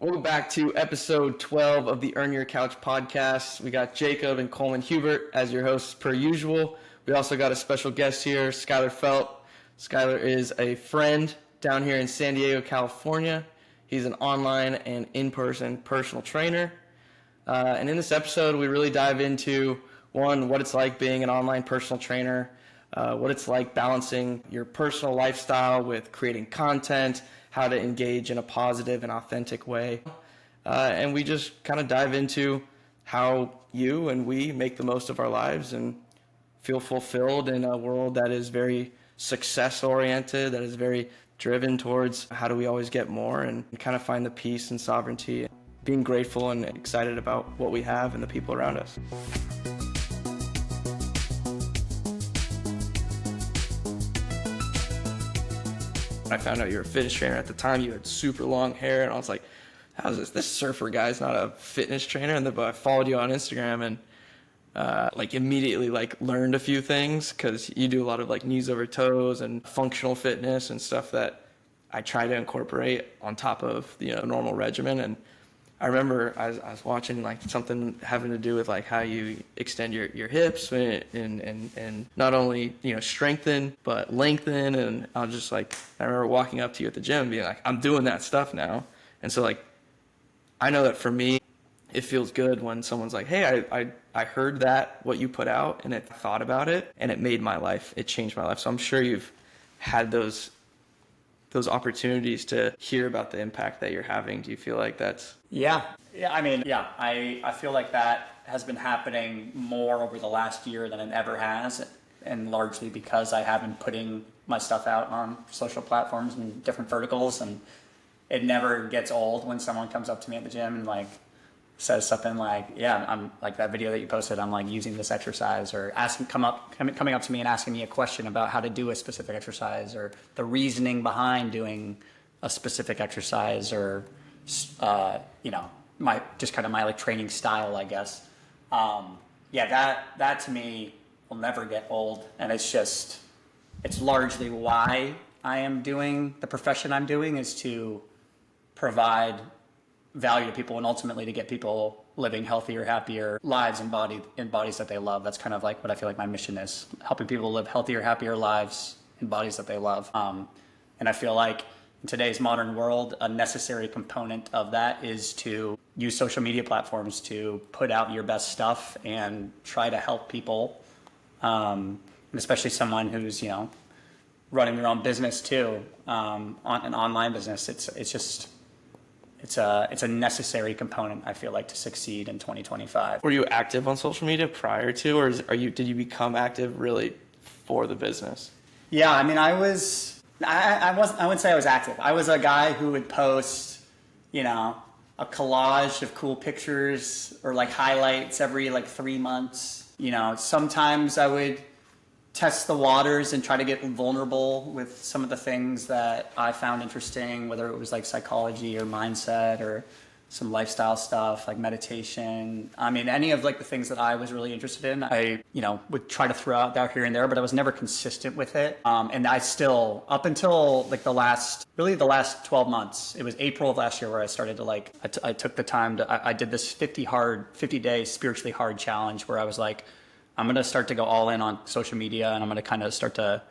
Welcome back to episode 12 of the Earn Your Couch podcast. We got Jacob and Coleman Hubert as your hosts per usual. We also got a special guest here, Skyler Felt. Skyler is a friend down here in San Diego, California. He's an online and in-person personal trainer. And in this episode, we really dive into, one, what it's like being an online personal trainer, what it's like balancing your personal lifestyle with creating content, how to engage in a positive and authentic way. And we just kind of dive into how you and we make the most of our lives and feel fulfilled in a world that is very success-oriented, that is very driven towards how do we always get more and kind of find the peace and sovereignty, being grateful and excited about what we have and the people around us. I found out you were a fitness trainer. At the time, you had super long hair, and I was like, how's this? This surfer guy's not a fitness trainer. And then I followed you on Instagram and immediately learned a few things because you do a lot of knees over toes and functional fitness and stuff that I try to incorporate on top of a normal regimen. And I remember I was watching something having to do with how you extend your hips and not only strengthen but lengthen, and I was just I remember walking up to you at the gym and being like, I'm doing that stuff now. And so I know that for me it feels good when someone's like, hey, I heard that what you put out and I thought about it and it made my life, it changed my life. So I'm sure you've had those opportunities to hear about the impact that you're having. Do you feel like that's... I feel like that has been happening more over the last year than it ever has, and largely because I have been putting my stuff out on social platforms and different verticals, and it never gets old when someone comes up to me at the gym and says something I'm that video that you posted, I'm using this exercise, or coming up to me and asking me a question about how to do a specific exercise or the reasoning behind doing a specific exercise, or my training style, I guess. That to me will never get old, and it's largely why I am doing the profession I'm doing, is to provide value to people and ultimately to get people living healthier, happier lives in bodies that they love. That's kind of what I feel like my mission is, helping people live healthier, happier lives in bodies that they love. And I feel like in today's modern world, a necessary component of that is to use social media platforms to put out your best stuff and try to help people, and especially someone who's running their own business too, on an online business. It's a necessary component, I feel like, to succeed in 2025. Were you active on social media prior to, or did you become active really for the business? Yeah, I mean, I wouldn't say I was active. I was a guy who would post, a collage of cool pictures or highlights every 3 months. Sometimes I would test the waters and try to get vulnerable with some of the things that I found interesting, whether it was psychology or mindset or some lifestyle stuff like meditation. I mean, any of the things that I was really interested in, I would try to throw out there here and there, but I was never consistent with it. And I still, up until the last 12 months, it was April of last year where I started to I took the time to, I did this 50-day spiritually hard challenge where I was I'm going to start to go all in on social media, and I'm going to kind of start to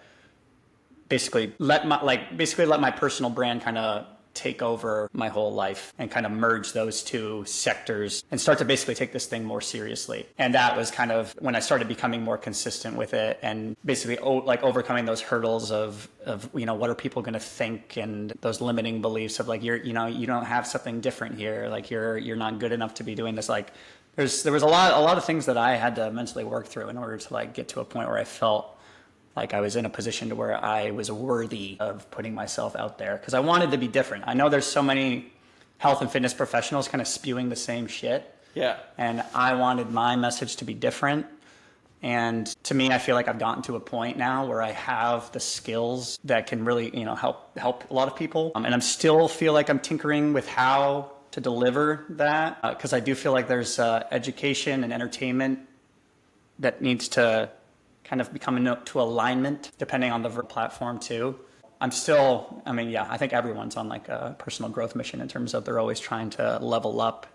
basically let my personal brand kind of take over my whole life and kind of merge those two sectors and start to basically take this thing more seriously. And that was kind of when I started becoming more consistent with it, and basically overcoming those hurdles of what are people going to think, and those limiting beliefs of you don't have something different here, you're not good enough to be doing this. There was a lot of things that I had to mentally work through in order to get to a point where I felt like I was in a position to where I was worthy of putting myself out there, because I wanted to be different. I know there's so many health and fitness professionals kind of spewing the same shit. Yeah. And I wanted my message to be different. And to me, I feel like I've gotten to a point now where I have the skills that can really, help a lot of people. And I'm still feel like I'm tinkering with how to deliver that, because I do feel like there's education and entertainment that needs to kind of become to alignment depending on the platform too. I'm still, I mean, yeah, I think everyone's on like a personal growth mission in terms of they're always trying to level up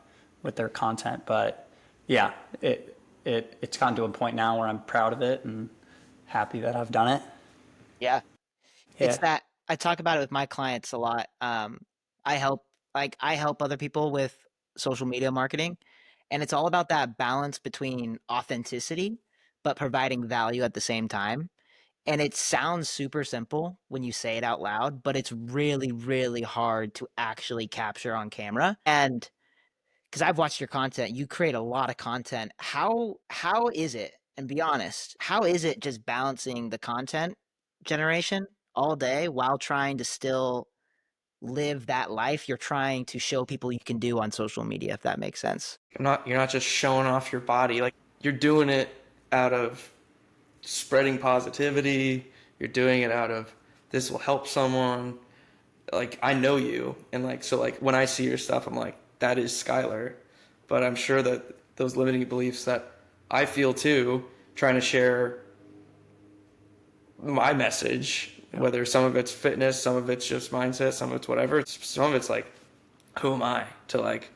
with their content. But yeah, it's gotten to a point now where I'm proud of it and happy that I've done it. Yeah. It's Yeah. that I talk about it with my clients a lot. I help I help other people with social media marketing, and it's all about that balance between authenticity but providing value at the same time. And it sounds super simple when you say it out loud, but it's really, really hard to actually capture on camera. And because I've watched your content, you create a lot of content. How is it? And be honest, how is it just balancing the content generation all day while trying to still live that life you're trying to show people you can do on social media, if that makes sense? You're not just showing off your body. Like you're doing it out of spreading positivity. You're doing it out of this will help someone. Like I know you, and like so like when I see your stuff, I'm like that is Skyler. But I'm sure that those limiting beliefs that I feel too, trying to share my message, whether some of it's fitness, some of it's just mindset, some of it's whatever. Some of it's like, who am I to like?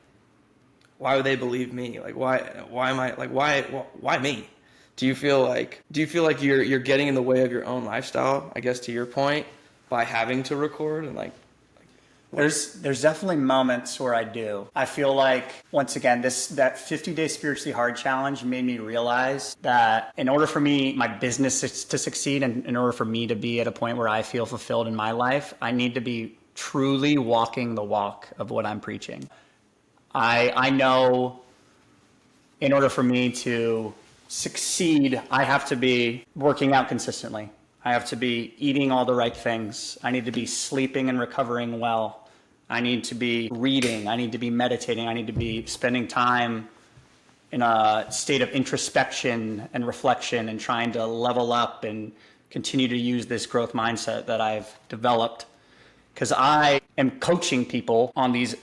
Why would they believe me? Like why am I like why me? Do you feel like you're getting in the way of your own lifestyle? I guess to your point, by having to record and like There's definitely moments where I do. I feel like once again that 50-day spiritually hard challenge made me realize that in order for me my business to succeed and in order for me to be at a point where I feel fulfilled in my life, I need to be truly walking the walk of what I'm preaching. I know in order for me to succeed, I have to be working out consistently. I have to be eating all the right things. I need to be sleeping and recovering well. I need to be reading. I need to be meditating. I need to be spending time in a state of introspection and reflection and trying to level up and continue to use this growth mindset that I've developed. Because I am coaching people on these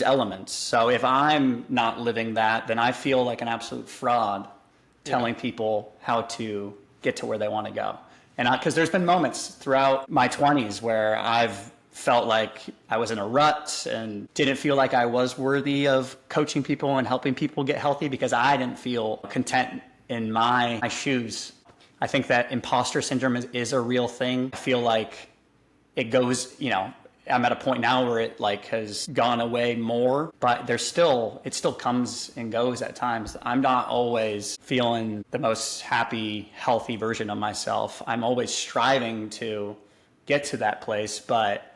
elements. So if I'm not living that, then I feel like an absolute fraud telling people how to get to where they want to go. And because there's been moments throughout my 20s where I've felt like I was in a rut and didn't feel like I was worthy of coaching people and helping people get healthy because I didn't feel content in my shoes. I think that imposter syndrome is a real thing. I feel like it goes, I'm at a point now where it like has gone away more, but it still comes and goes at times. I'm not always feeling the most happy, healthy version of myself. I'm always striving to get to that place, but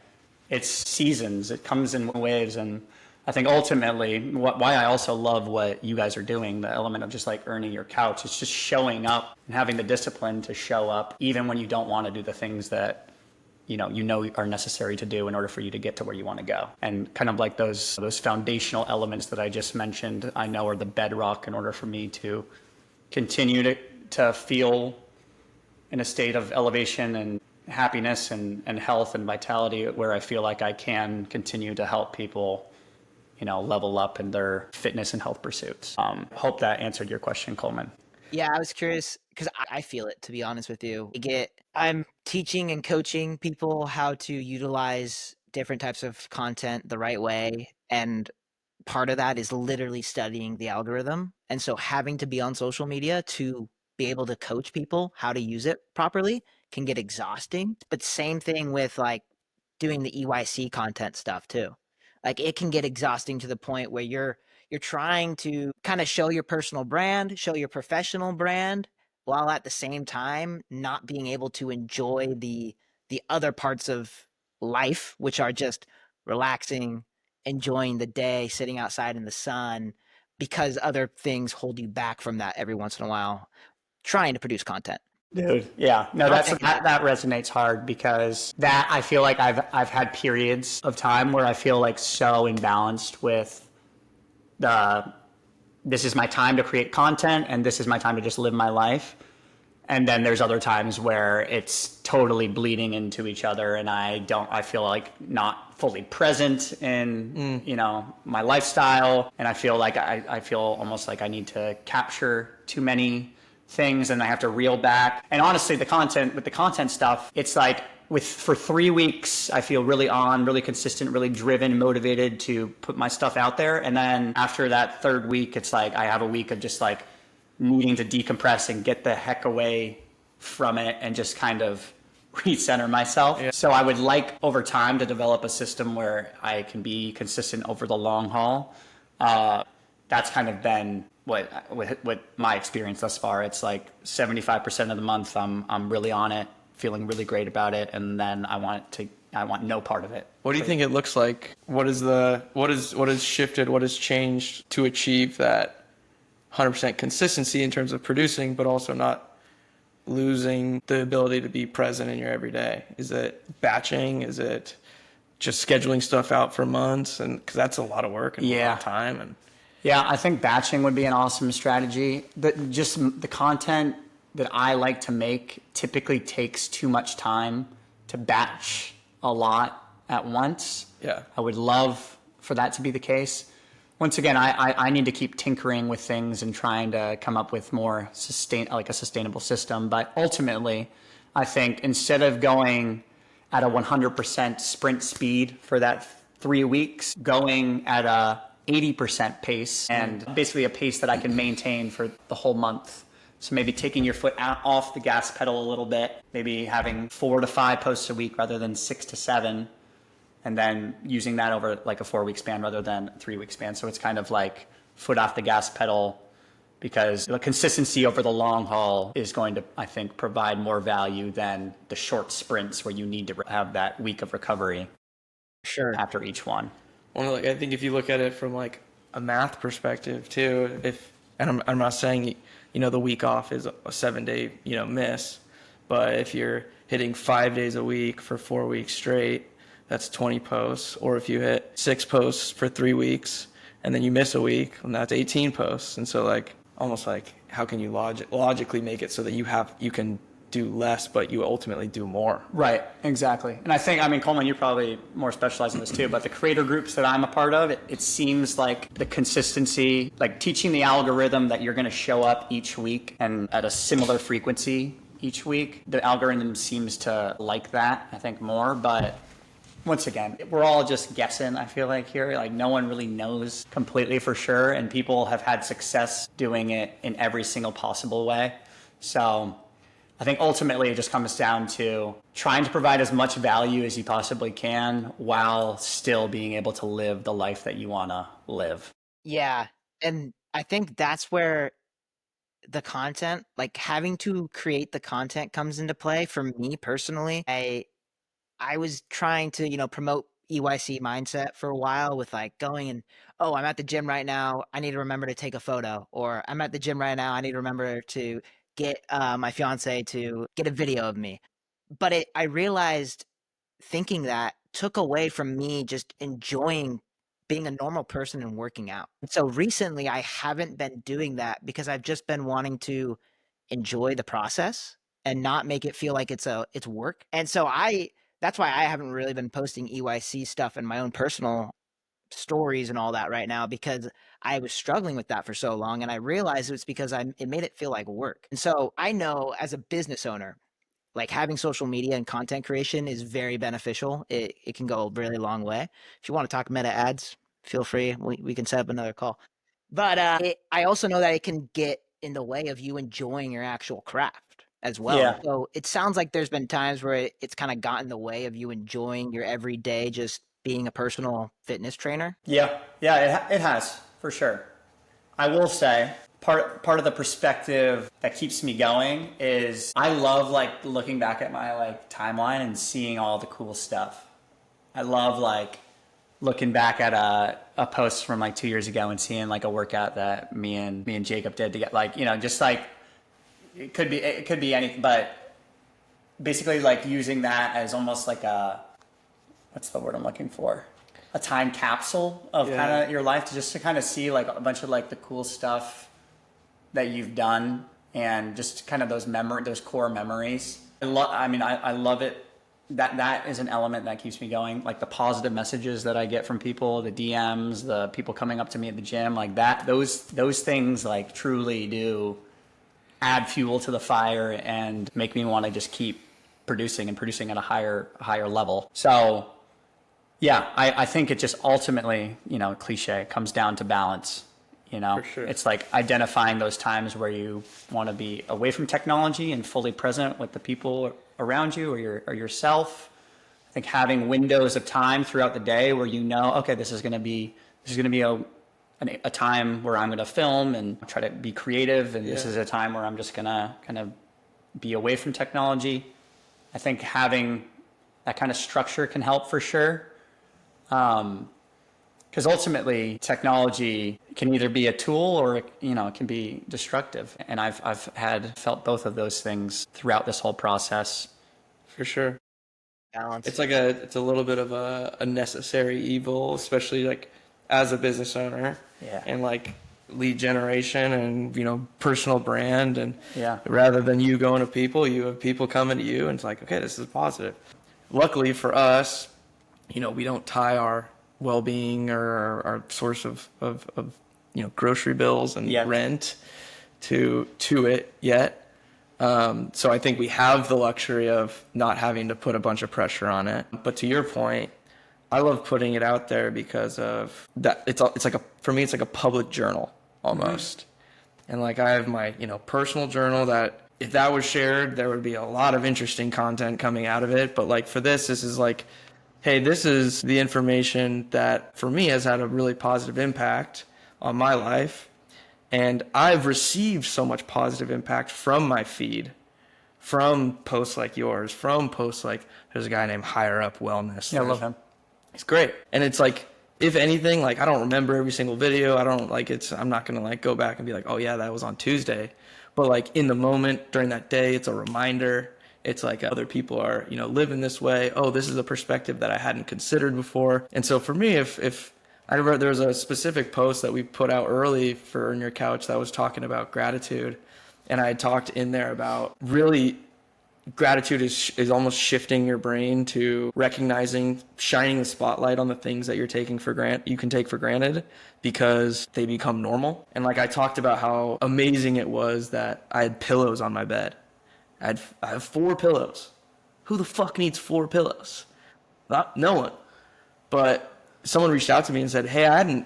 it's seasons. It comes in waves. And I think ultimately why I also love what you guys are doing, the element of just like earning your couch, it's just showing up and having the discipline to show up even when you don't want to do the things that you know are necessary to do in order for you to get to where you want to go. And kind of like those foundational elements that I just mentioned, I know are the bedrock in order for me to continue to feel in a state of elevation and happiness and health and vitality where I feel like I can continue to help people, level up in their fitness and health pursuits. Hope that answered your question, Coleman. Yeah, I was curious because I feel it, to be honest with you. I'm teaching and coaching people how to utilize different types of content the right way. And part of that is literally studying the algorithm. And so having to be on social media to be able to coach people how to use it properly can get exhausting. But same thing with like doing the EYC content stuff too. Like it can get exhausting to the point where you're trying to kind of show your personal brand, show your professional brand, while at the same time not being able to enjoy the other parts of life, which are just relaxing, enjoying the day, sitting outside in the sun, because other things hold you back from that every once in a while, trying to produce content. Dude, yeah, no, Don't that resonates hard because that I feel like I've had periods of time where I feel like so imbalanced with this is my time to create content and this is my time to just live my life. And then there's other times where it's totally bleeding into each other and I feel like not fully present in, my lifestyle. And I feel like I feel almost like I need to capture too many things and I have to reel back. And honestly, with the content stuff, it's like for 3 weeks, I feel really really consistent, really driven, motivated to put my stuff out there. And then after that third week, it's like I have a week of just like needing to decompress and get the heck away from it and just kind of recenter myself. Yeah. So I would like over time to develop a system where I can be consistent over the long haul. That's kind of been what my experience thus far. It's like 75% of the month I'm really on it, feeling really great about it, and then I want no part of it. What do you think it looks like? What has shifted? What has changed to achieve that 100% consistency in terms of producing, but also not losing the ability to be present in your everyday? Is it batching? Is it just scheduling stuff out for months? And because that's a lot of work and a lot of time. And yeah, I think batching would be an awesome strategy. Just the content that I like to make typically takes too much time to batch a lot at once. Yeah, I would love for that to be the case. Once again, I need to keep tinkering with things and trying to come up with more a sustainable system. But ultimately, I think instead of going at a 100% sprint speed for that 3 weeks, going at a 80% pace, and basically a pace that I can maintain for the whole month. So maybe taking your foot off the gas pedal a little bit, maybe having 4 to 5 posts a week rather than 6 to 7. And then using that over like a 4-week span rather than a 3-week span. So it's kind of like foot off the gas pedal, because the consistency over the long haul is going to, I think, provide more value than the short sprints where you need to have that week of recovery. Sure. After each one. Well, I think if you look at it from like a math perspective too, and I'm not saying, the week off is a 7-day, miss, but if you're hitting 5 days a week for 4 weeks straight, that's 20 posts. Or if you hit 6 posts for 3 weeks and then you miss a week, and that's 18 posts. And so almost like how can you logically make it so that you can do less, but you ultimately do more? Right, exactly. And I think, Coleman, you're probably more specialized in this too, but the creator groups that I'm a part of, it seems like the consistency, like teaching the algorithm that you're going to show up each week and at a similar frequency each week, the algorithm seems to like that, I think, more. But once again, we're all just guessing, I feel like here. Like no one really knows completely for sure, and people have had success doing it in every single possible way. So I think ultimately it just comes down to trying to provide as much value as you possibly can while still being able to live the life that you want to live. Yeah. And I think that's where the content, like having to create the content, comes into play for me personally. I was trying to, promote EYC mindset for a while with like going and, oh, I'm at the gym right now, I need to remember to take a photo. Or I'm at the gym right now, I need to remember to get my fiance to get a video of me. But I realized thinking that took away from me just enjoying being a normal person and working out. So recently I haven't been doing that because I've just been wanting to enjoy the process and not make it feel like it's work. And so that's why I haven't really been posting EYC stuff in my own personal stories and all that right now, because I was struggling with that for so long, and I realized it's because it made it feel like work. And so I know as a business owner, like having social media and content creation is very beneficial. It can go a really long way. If you want to talk meta ads, feel free. We can set up another call. But I also know that it can get in the way of you enjoying your actual craft as well. Yeah. So it sounds like there's been times where it's kind of gotten in the way of you enjoying your everyday, just being a personal fitness trainer. Yeah, it has, for sure. I will say part of the perspective that keeps me going is I love looking back at my timeline and seeing all the cool stuff. I love looking back at a post from 2 years ago and seeing a workout that me and Jacob did to get it could be anything, but basically using that as almost what's the word I'm looking for? A time capsule of kind of your life, to kind of see a bunch of the cool stuff that you've done, and just kind of those core memories. I love it. That is an element that keeps me going. The positive messages that I get from people, the DMs, the people coming up to me at the gym, those things truly do add fuel to the fire and make me want to just keep producing and producing at a higher level. So yeah, I think it just ultimately, cliche, comes down to balance. For sure. It's like identifying those times where you want to be away from technology and fully present with the people around you or yourself. I think having windows of time throughout the day where okay, this is going to be a time where I'm going to film and try to be creative, and this is a time where I'm just going to kind of be away from technology. I think having that kind of structure can help for sure. Because ultimately, technology can either be a tool or it can be destructive. And I've felt both of those things throughout this whole process. For sure. Balance. It's it's a little bit of a necessary evil, especially like as a business owner. Yeah. And like lead generation and personal brand, and rather than you going to people, you have people coming to you, and it's like, okay, this is positive. Luckily for us, we don't tie our well-being or our source of grocery bills and rent to it yet. So I think we have the luxury of not having to put a bunch of pressure on it. But to your point, I love putting it out there because of that. It's like for me, it's like a public journal almost. Mm-hmm. And like I have my, personal journal that if that was shared, there would be a lot of interesting content coming out of it. But like for this is like, hey, this is the information that for me has had a really positive impact on my life. And I've received so much positive impact from my feed, from posts like yours, from posts like there's a guy named Higher Up Wellness. Yeah, I love him. He's great. And it's like, if anything, like I don't remember every single video. I'm not going to like go back and be like, oh yeah, that was on Tuesday. But like in the moment during that day, it's a reminder. It's like other people are, living this way. Oh, this is a perspective that I hadn't considered before. And so for me, if I remember there was a specific post that we put out early for Earn Your Couch that was talking about gratitude. And I had talked in there about really gratitude is almost shifting your brain to recognizing, shining the spotlight on the things that you can take for granted because they become normal. And like I talked about how amazing it was that I had pillows on my bed. I have 4 pillows. Who the fuck needs 4 pillows? No one. But someone reached out to me and said, hey, I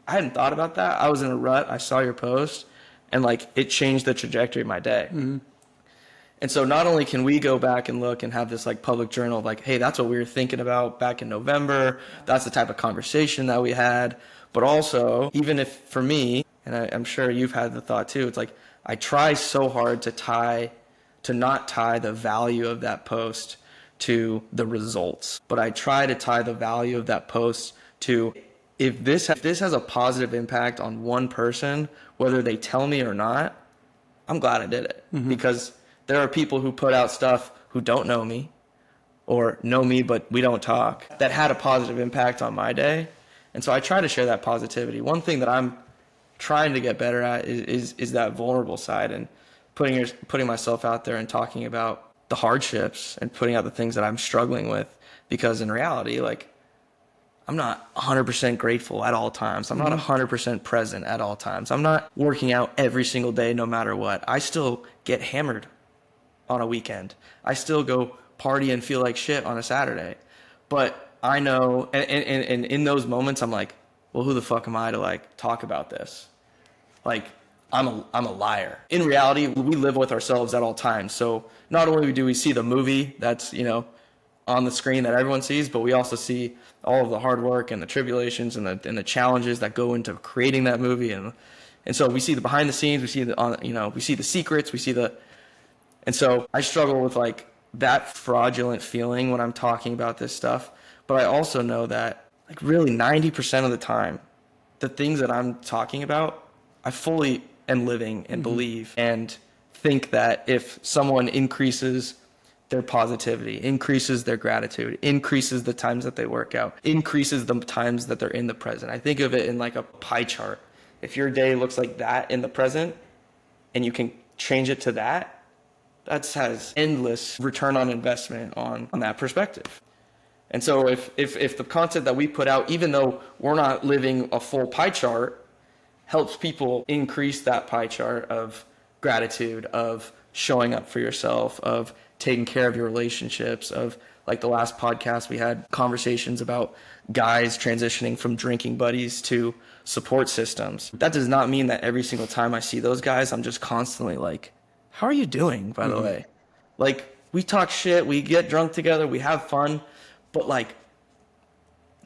hadn't thought about that. I was in a rut. I saw your post and like it changed the trajectory of my day. Mm-hmm. And so not only can we go back and look and have this like public journal of like, hey, that's what we were thinking about back in November. That's the type of conversation that we had. But also, even if for me, and I'm sure you've had the thought too, it's like I try so hard to not tie the value of that post to the results. But I try to tie the value of that post to if this has a positive impact on one person, whether they tell me or not, I'm glad I did it. Mm-hmm. Because there are people who put out stuff who don't know me or know me, but we don't talk, that had a positive impact on my day. And so I try to share that positivity. One thing that I'm trying to get better at is that vulnerable side and putting myself out there and talking about the hardships and putting out the things that I'm struggling with. Because in reality, like, I'm not 100% grateful at all times. I'm not 100% present at all times. I'm not working out every single day no matter what. I still get hammered on a weekend. I still go party and feel like shit on a Saturday. But I know, and in those moments, I'm like, well, who the fuck am I to like talk about this? Like, I'm a liar. In reality, we live with ourselves at all times. So not only do we see the movie that's, on the screen that everyone sees, but we also see all of the hard work and the tribulations and the challenges that go into creating that movie. And so we see the behind the scenes, we see we see the secrets, and so I struggle with like that fraudulent feeling when I'm talking about this stuff. But I also know that like really 90% of the time, the things that I'm talking about, I fully am living and believe and think that if someone increases their positivity, increases their gratitude, increases the times that they work out, increases the times that they're in the present. I think of it in like a pie chart. If your day looks like that in the present and you can change it to that has endless return on investment on that perspective. And so if the content that we put out, even though we're not living a full pie chart, helps people increase that pie chart of gratitude, of showing up for yourself, of taking care of your relationships, of like the last podcast we had conversations about guys transitioning from drinking buddies to support systems. That does not mean that every single time I see those guys, I'm just constantly like, how are you doing, by the way? Like, we talk shit, we get drunk together, we have fun, but like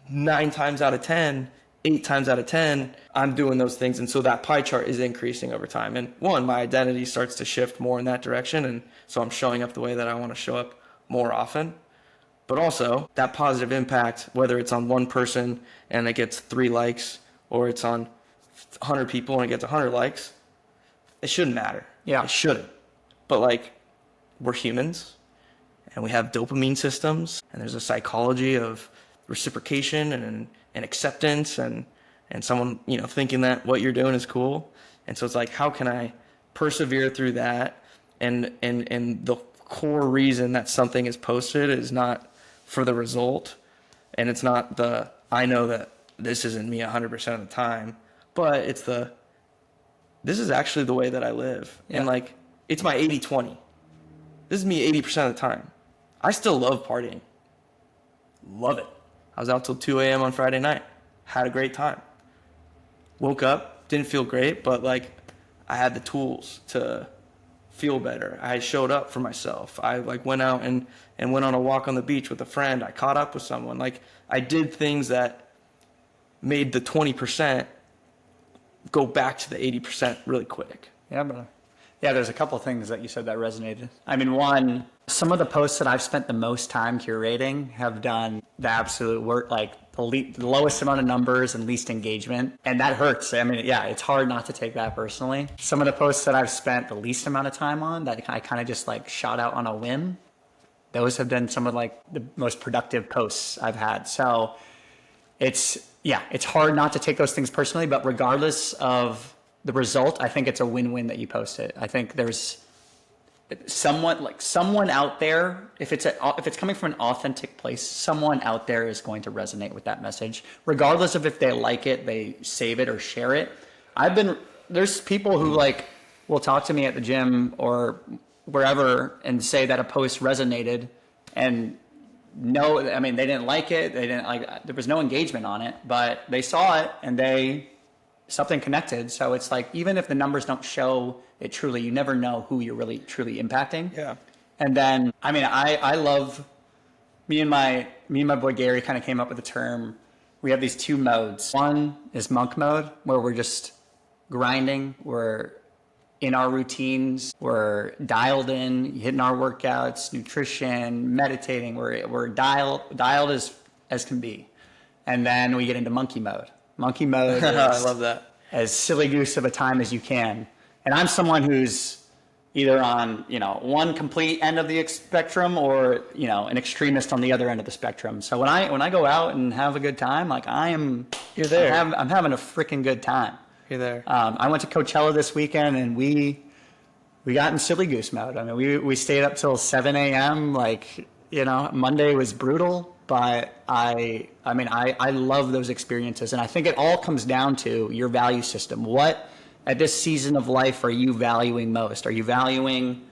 9 times out of 10, 8 times out of 10, I'm doing those things. And so that pie chart is increasing over time. And one, my identity starts to shift more in that direction. And so I'm showing up the way that I want to show up more often. But also that positive impact, whether it's on one person and it gets 3 likes, or it's on 100 people and it gets 100 likes, it shouldn't matter. Yeah. It shouldn't. But like, we're humans and we have dopamine systems, and there's a psychology of reciprocation and acceptance and someone, you know, thinking that what you're doing is cool. And so it's like, how can I persevere through that? And the core reason that something is posted is not for the result, and it's not I know that this isn't me 100% of the time, but it's this is actually the way that I live. Yeah. And like, it's my 80-20. This is me 80% of the time. I still love partying. Love it. I was out till 2 a.m. on Friday night. Had a great time. Woke up, didn't feel great, but like, I had the tools to feel better. I showed up for myself. I like went out and went on a walk on the beach with a friend. I caught up with someone. Like, I did things that made the 20% go back to the 80% really quick. Yeah, brother. Yeah, there's a couple of things that you said that resonated. I mean, one, some of the posts that I've spent the most time curating have done the absolute work, like the lowest amount of numbers and least engagement. And that hurts. I mean, yeah, it's hard not to take that personally. Some of the posts that I've spent the least amount of time on that I kind of just like shot out on a whim, those have been some of like the most productive posts I've had. So it's hard not to take those things personally, but regardless of the result, I think it's a win-win that you post it. I think there's someone out there, if it's coming from an authentic place, someone out there is going to resonate with that message, regardless of if they like it, they save it or share it. There's people who like will talk to me at the gym or wherever and say that a post resonated, and no, I mean, they didn't like it. There was no engagement on it, but they saw it and something connected. So it's like, even if the numbers don't show it truly, you never know who you're really truly impacting. Yeah. And then, I mean, I love, me and my boy Gary kind of came up with a term. We have these 2 modes. One is monk mode, where we're just grinding. We're in our routines. We're dialed in, hitting our workouts, nutrition, meditating. We're dialed as can be. And then we get into monkey mode. Monkey mode is I love that. as silly goose of a time as you can. And I'm someone who's either on, one complete end of the spectrum or, an extremist on the other end of the spectrum. So when I go out and have a good time, like You're there. I'm having a freaking good time. You're there. I went to Coachella this weekend and we got in silly goose mode. I mean, we stayed up till 7 a.m. Like, Monday was brutal. But I love those experiences. And I think it all comes down to your value system. What, at this season of life, are you valuing most? Are you valuing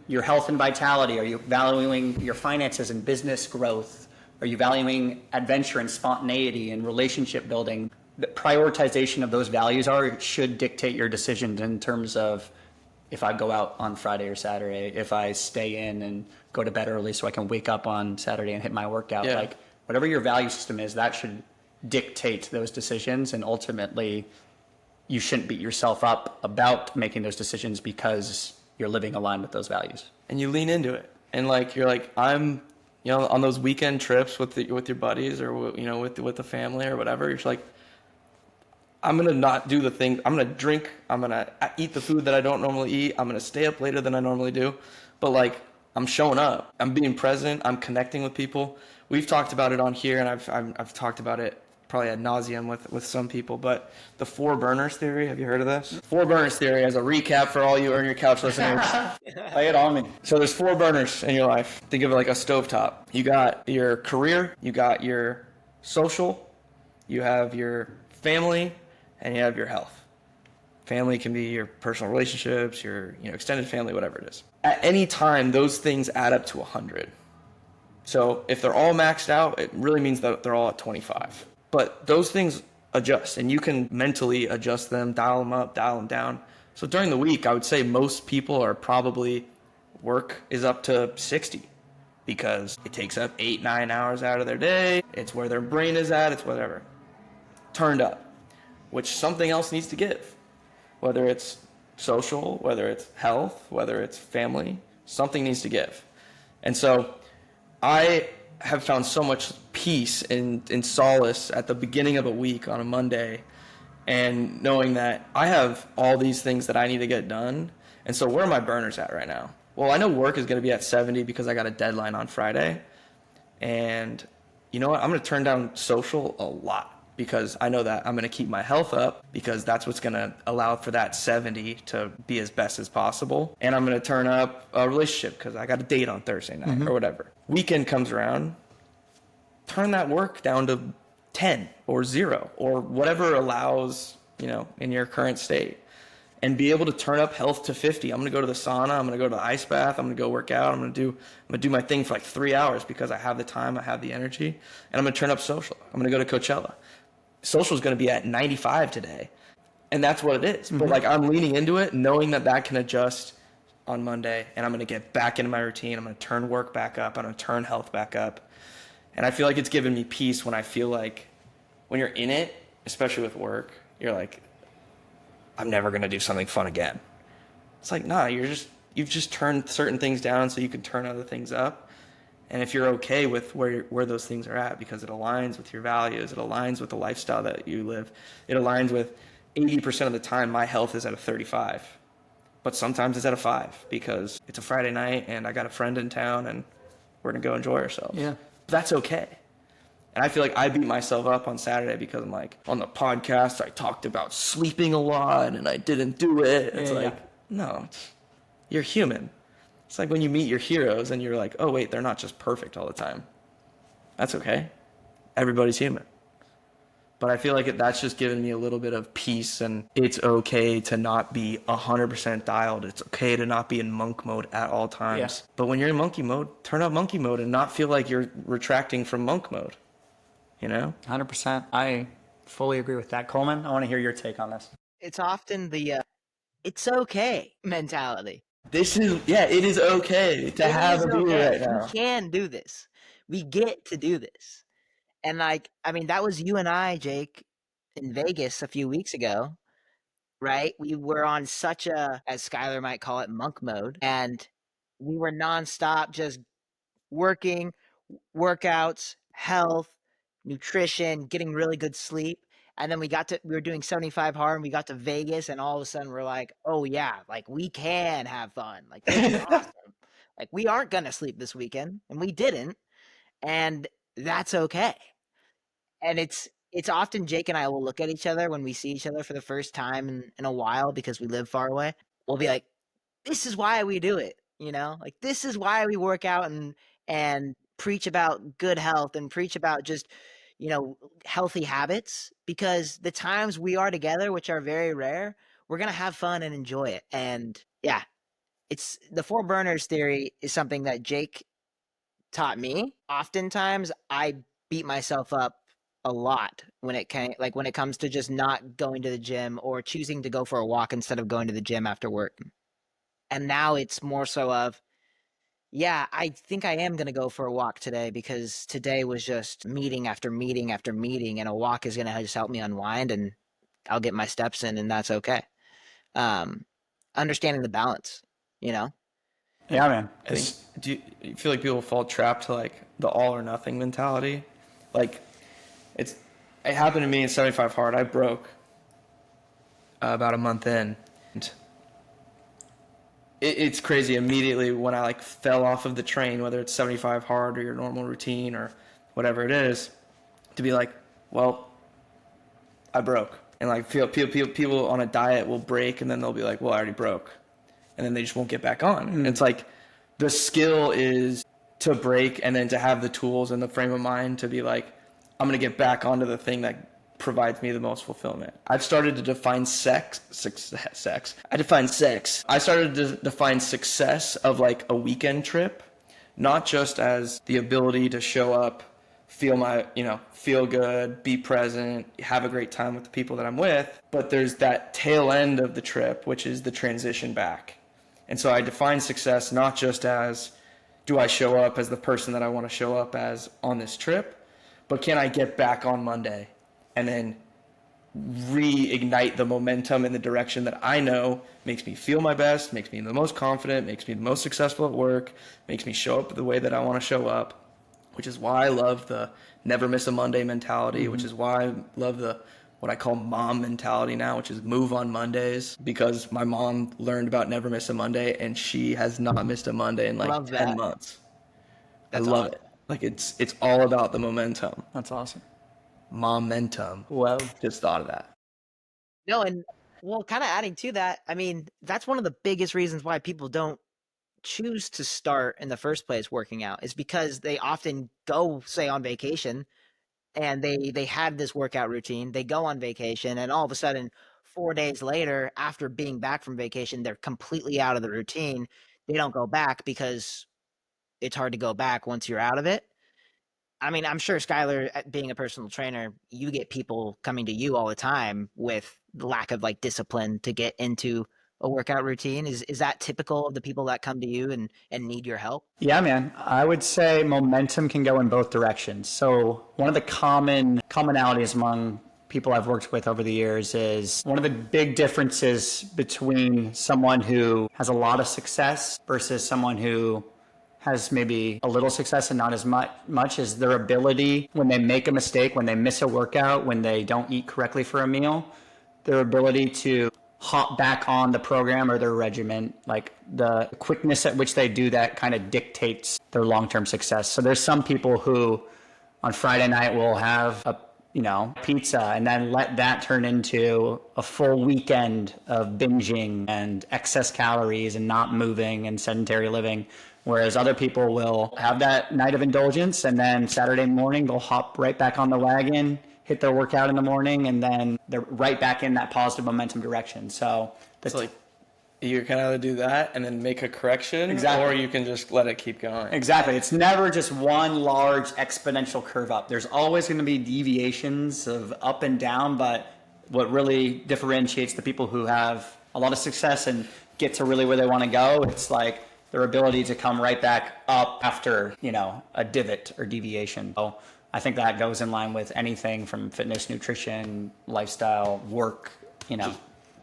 your health and vitality? Are you valuing your finances and business growth? Are you valuing adventure and spontaneity and relationship building? The prioritization of those values should dictate your decisions in terms of, if I go out on Friday or Saturday, if I stay in and go to bed early so I can wake up on Saturday and hit my workout. Yeah. Like, whatever your value system is, that should dictate those decisions. And ultimately, you shouldn't beat yourself up about making those decisions because you're living aligned with those values. And you lean into it. And like, you're like, I'm, on those weekend trips with your buddies or, with the family or whatever, you're just like, I'm going to not do the thing. I'm going to drink. I'm going to eat the food that I don't normally eat. I'm going to stay up later than I normally do. But like, I'm showing up. I'm being present. I'm connecting with people. We've talked about it on here, and I've talked about it probably ad nauseum with some people. But the 4 burners theory, have you heard of this? 4 burners theory, as a recap for all you Earn Your Couch listeners. Lay it on me. So there's 4 burners in your life. Think of it like a stovetop. You got your career, you got your social, you have your family, and you have your health. Family can be your personal relationships, your extended family, whatever it is. At any time, those things add up to 100. So if they're all maxed out, it really means that they're all at 25. But those things adjust, and you can mentally adjust them, dial them up, dial them down. So during the week, I would say most people are probably work is up to 60 because it takes up 8-9 hours out of their day. It's where their brain is at. It's whatever. Turned up, which something else needs to give, whether it's social, whether it's health, whether it's family, something needs to give. And so I have found so much peace and solace at the beginning of a week on a Monday, and knowing that I have all these things that I need to get done. And so where are my burners at right now? Well, I know work is going to be at 70 because I got a deadline on Friday. And you know what? I'm going to turn down social a lot because I know that I'm going to keep my health up because that's what's going to allow for that 70 to be as best as possible. And I'm going to turn up a relationship because I got a date on Thursday night or whatever. Weekend comes around, turn that work down to 10 or 0 or whatever allows, in your current state. And be able to turn up health to 50. I'm going to go to the sauna. I'm going to go to the ice bath. I'm going to go work out. I'm going to do my thing for like 3 hours because I have the time. I have the energy. And I'm going to turn up social. I'm going to go to Coachella. Social is going to be at 95 today. And that's what it is. But like I'm leaning into it, knowing that can adjust on Monday. And I'm going to get back into my routine. I'm going to turn work back up. I'm going to turn health back up. And I feel like it's given me peace when I feel like when you're in it, especially with work, you're like, I'm never going to do something fun again. It's like, nah, you've just turned certain things down so you can turn other things up. And if you're okay with where those things are at, because it aligns with your values, it aligns with the lifestyle that you live, it aligns with 80% of the time my health is at a 35. But sometimes it's at a 5 because it's a Friday night and I got a friend in town and we're going to go enjoy ourselves. Yeah. That's okay. And I feel like I beat myself up on Saturday because I'm like, on the podcast, I talked about sleeping a lot and I didn't do it. It's no, you're human. It's like when you meet your heroes and you're like, oh, wait, they're not just perfect all the time. That's okay. Everybody's human. But I feel like that's just given me a little bit of peace, and it's okay to not be 100% dialed. It's okay to not be in monk mode at all times. Yeah. But when you're in monkey mode, turn up monkey mode and not feel like you're retracting from monk mode. 100%. I fully agree with that. Coleman, I want to hear your take on this. It's often the it's okay mentality. It is okay to have a beer right now. We can do this. We get to do this. And that was you and I, Jake, in Vegas a few weeks ago, right? We were on such a, as Skyler might call it, monk mode. And we were nonstop just working, workouts, health, nutrition, getting really good sleep. And then we were doing 75 hard and we got to Vegas and all of a sudden we're like, oh yeah, like we can have fun. Like this is awesome. Like we aren't going to sleep this weekend and we didn't. And that's okay. And it's often Jake and I will look at each other when we see each other for the first time in a while because we live far away. We'll be like, this is why we do it. Like this is why we work out and preach about good health and preach about just, healthy habits, because the times we are together, which are very rare, we're going to have fun and enjoy it. And yeah, it's the 4 burners theory is something that Jake taught me. Oftentimes I beat myself up a lot when it comes to just not going to the gym or choosing to go for a walk instead of going to the gym after work. And now it's more so of, yeah, I think I am going to go for a walk today because today was just meeting after meeting after meeting, and a walk is going to just help me unwind and I'll get my steps in, and that's okay. Understanding the balance, Yeah, man. Do you feel like people fall trapped to like the all or nothing mentality? Like it happened to me in 75 hard. I broke about a month in. And it's crazy immediately when I like fell off of the train, whether it's 75 hard or your normal routine or whatever it is, to be like, well, I broke. And like people on a diet will break and then they'll be like, well, I already broke. And then they just won't get back on. And it's like the skill is to break and then to have the tools and the frame of mind to be like, I'm going to get back onto the thing that provides me the most fulfillment. I've started to define success. I started to define success of like a weekend trip, not just as the ability to show up, feel good, be present, have a great time with the people that I'm with, but there's that tail end of the trip, which is the transition back. And so I define success not just as, do I show up as the person that I want to show up as on this trip, but can I get back on Monday and then reignite the momentum in the direction that I know makes me feel my best, makes me the most confident, makes me the most successful at work, makes me show up the way that I want to show up, which is why I love the never miss a Monday mentality, which is why I love the what I call mom mentality now, which is move on Mondays, because my mom learned about never miss a Monday and she has not missed a Monday in like 10 months. I love it. Like it's all about the momentum. That's awesome. Momentum. Well, Just thought of that. No, and well, kind of adding to that, I mean, that's one of the biggest reasons why people don't choose to start in the first place working out is because they often go, say, on vacation and they had this workout routine. They go on vacation and all of a sudden 4 days later, after being back from vacation, they're completely out of the routine. They don't go back because it's hard to go back once you're out of it. I mean, I'm sure Skyler, being a personal trainer, you get people coming to you all the time with the lack of like discipline to get into a workout routine. Is that typical of the people that come to you and need your help? yeah, man. I would say momentum can go in both directions. So one of the commonalities among people I've worked with over the years is one of the big differences between someone who has a lot of success versus someone who has maybe a little success and not as much is their ability when they make a mistake, when they miss a workout, when they don't eat correctly for a meal, their ability to hop back on the program or their regimen, like the quickness at which they do that kind of dictates their long-term success. So there's some people who on Friday night will have a pizza and then let that turn into a full weekend of binging and excess calories and not moving and sedentary living. Whereas other people will have that night of indulgence and then Saturday morning they'll hop right back on the wagon, hit their workout in the morning, and then they're right back in that positive momentum direction. So it's like you can either do that and then make a correction, Exactly. or you can just let it keep going. Exactly. It's never just one large exponential curve up. There's always going to be deviations of up and down, but what really differentiates the people who have a lot of success and get to really where they want to go, it's like their ability to come right back up after, a divot or deviation. So I think that goes in line with anything from fitness, nutrition, lifestyle, work,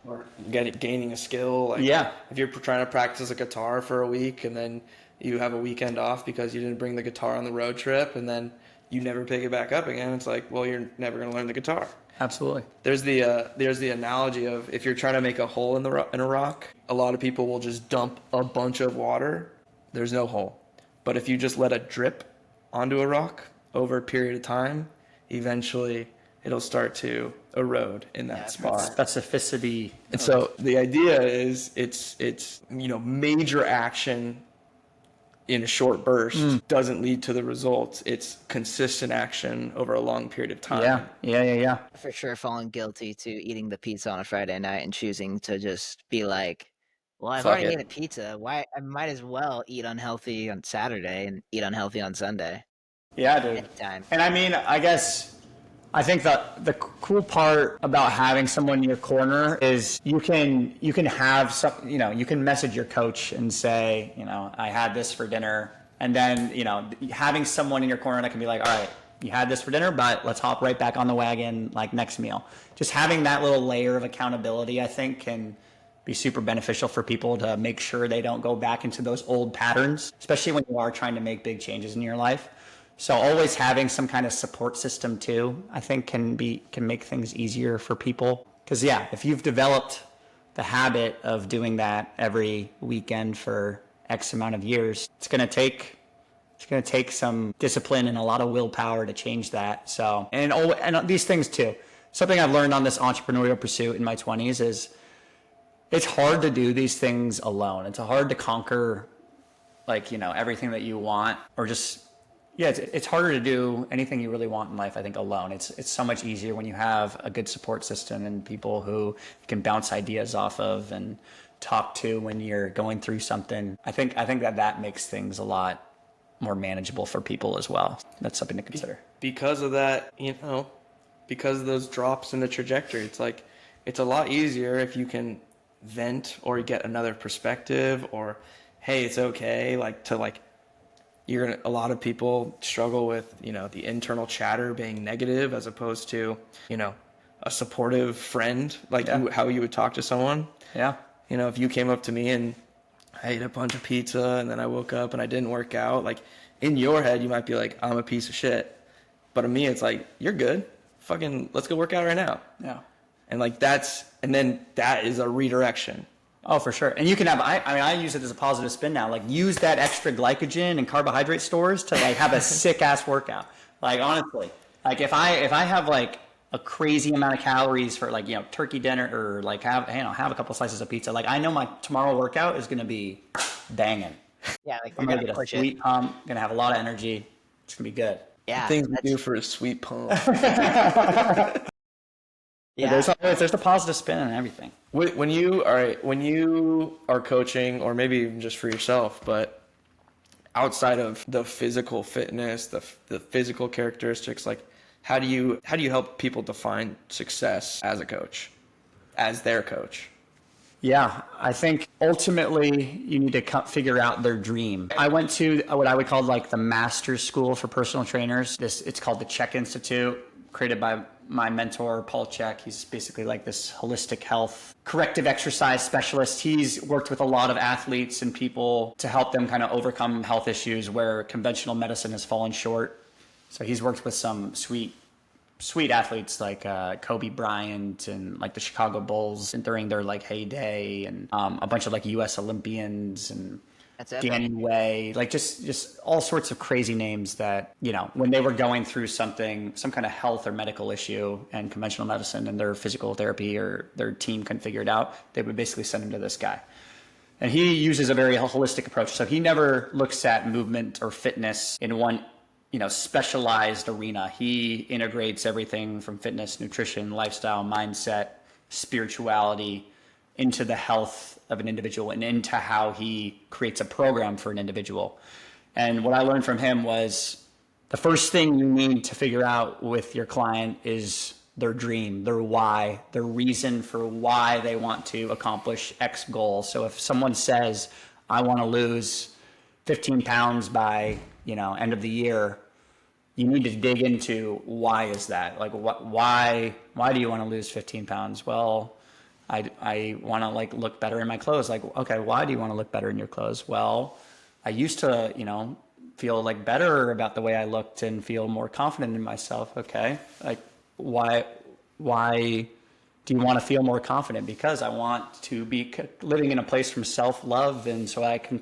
Or gaining a skill. Like Yeah. If you're trying to practice a guitar for a week and then you have a weekend off because you didn't bring the guitar on the road trip and then you never pick it back up again, it's like, well, you're never going to learn the guitar. Absolutely. There's the analogy of if you're trying to make a hole in a rock, a lot of people will just dump a bunch of water. There's no hole. But if you just let it drip onto a rock over a period of time, eventually it'll start to erode in that spot. Specificity. And so the idea is it's major action in a short burst doesn't lead to the results. It's consistent action over a long period of time. Yeah. For sure, falling guilty to eating the pizza on a Friday night and choosing to just be like, well, I've Fuck already it. ate a pizza. Why? I might as well eat unhealthy on Saturday and eat unhealthy on Sunday. Yeah, dude. Anytime. And I mean, I think that the cool part about having someone in your corner is you can have some, you can message your coach and say, I had this for dinner. And then, having someone in your corner that can be like, all right, you had this for dinner, but let's hop right back on the wagon, like next meal. Just having that little layer of accountability, I think, can be super beneficial for people to make sure they don't go back into those old patterns, especially when you are trying to make big changes in your life. So always having some kind of support system too, I think can make things easier for people. Because if you've developed the habit of doing that every weekend for X amount of years, it's going to take some discipline and a lot of willpower to change that. So and these things too. Something I've learned on this entrepreneurial pursuit in my 20s is it's hard to do these things alone. It's hard to conquer everything that you want or just Yeah, it's harder to do anything you really want in life, I think, alone. It's so much easier when you have a good support system and people who you can bounce ideas off of and talk to when you're going through something. I think that makes things a lot more manageable for people as well. That's something to consider. Because of that, because of those drops in the trajectory, it's like it's a lot easier if you can vent or get another perspective, or hey, it's okay, like to like a lot of people struggle with, the internal chatter being negative as opposed to, a supportive friend, like how you would talk to someone. Yeah. If you came up to me and I ate a bunch of pizza and then I woke up and I didn't work out, like in your head, you might be like, I'm a piece of shit. But to me, it's like, you're good. Fucking let's go work out right now. Yeah. And like then that is a redirection. Oh, for sure. And you can have, I use it as a positive spin now. Like, use that extra glycogen and carbohydrate stores to like have a sick ass workout. Like, honestly, like if I have like a crazy amount of calories for like, turkey dinner, or like have a couple slices of pizza, like I know my tomorrow workout is going to be banging. Yeah, like I'm going to get a sweet pump, going to have a lot of energy. It's going to be good. Yeah, Things we do for a sweet pump. Yeah, there's a positive spin on everything. When you are coaching, or maybe even just for yourself, but outside of the physical fitness, the physical characteristics, like how do you help people define success as a coach, as their coach? Yeah, I think ultimately you need to figure out their dream. I went to what I would call like the master's school for personal trainers. It's called the Check Institute, created by my mentor, Paul Check. He's basically like this holistic health, corrective exercise specialist. He's worked with a lot of athletes and people to help them kind of overcome health issues where conventional medicine has fallen short. So he's worked with some sweet athletes like Kobe Bryant and like the Chicago Bulls and during their like heyday, and a bunch of like U.S. Olympians and Danny Way, like just all sorts of crazy names that, when they were going through some kind of health or medical issue and conventional medicine and their physical therapy or their team couldn't figure it out, they would basically send them to this guy. And he uses a very holistic approach. So he never looks at movement or fitness in one specialized arena. He integrates everything from fitness, nutrition, lifestyle, mindset, spirituality into the health of an individual and into how he creates a program for an individual. And what I learned from him was the first thing you need to figure out with your client is their dream, their why, their reason for why they want to accomplish X goal. So if someone says, I want to lose 15 pounds by, end of the year, you need to dig into why is that? Like, why do you want to lose 15 pounds? Well, I want to like look better in my clothes. Like, okay, why do you want to look better in your clothes? Well, I used to, feel like better about the way I looked and feel more confident in myself. Okay. Like, why do you want to feel more confident? Because I want to be living in a place from self-love. And so I can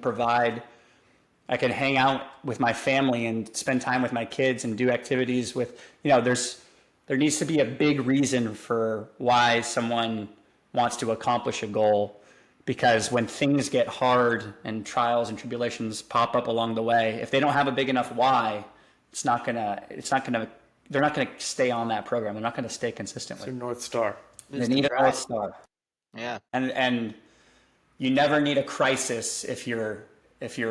hang out with my family and spend time with my kids and do activities with, there needs to be a big reason for why someone wants to accomplish a goal, because when things get hard and trials and tribulations pop up along the way, if they don't have a big enough why, they're not gonna stay on that program. They're not gonna stay consistently. It's a North Star. They need a North Star. Yeah. And you never need a crisis if your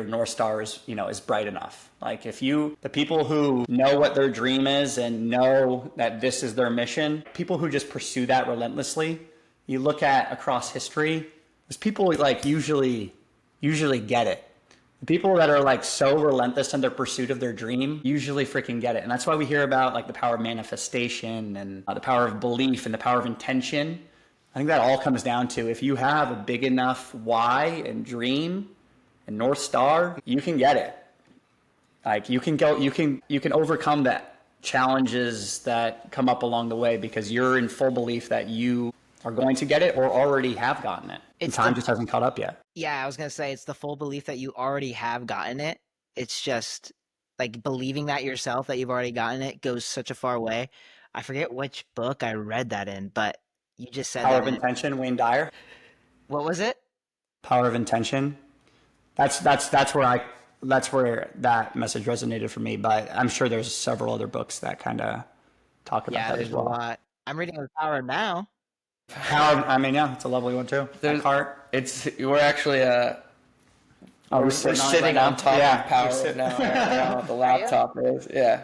North Star is bright enough. Like the people who know what their dream is and know that this is their mission, people who just pursue that relentlessly, you look at across history, there's people like usually get it. The people that are like so relentless in their pursuit of their dream usually freaking get it. And that's why we hear about like the power of manifestation and the power of belief and the power of intention. I think that all comes down to, if you have a big enough why and dream and North Star, you can get it. Like you can overcome that challenges that come up along the way because you're in full belief that you are going to get it or already have gotten it. Time just hasn't caught up yet. Yeah, I was going to say, it's the full belief that you already have gotten it. It's just like believing that yourself, that you've already gotten it, goes such a far way. I forget which book I read that in, but you just said Power of Intention, Wayne Dyer. What was it? Power of Intention. That's where that's where that message resonated for me. But I'm sure there's several other books that kind of talk about Yeah, that there's as a well. lot. I'm reading The Power of Now. I mean, yeah, it's a lovely one too. Eckhart. We're actually we're sitting on top of Power of Now right now. The laptop is, yeah.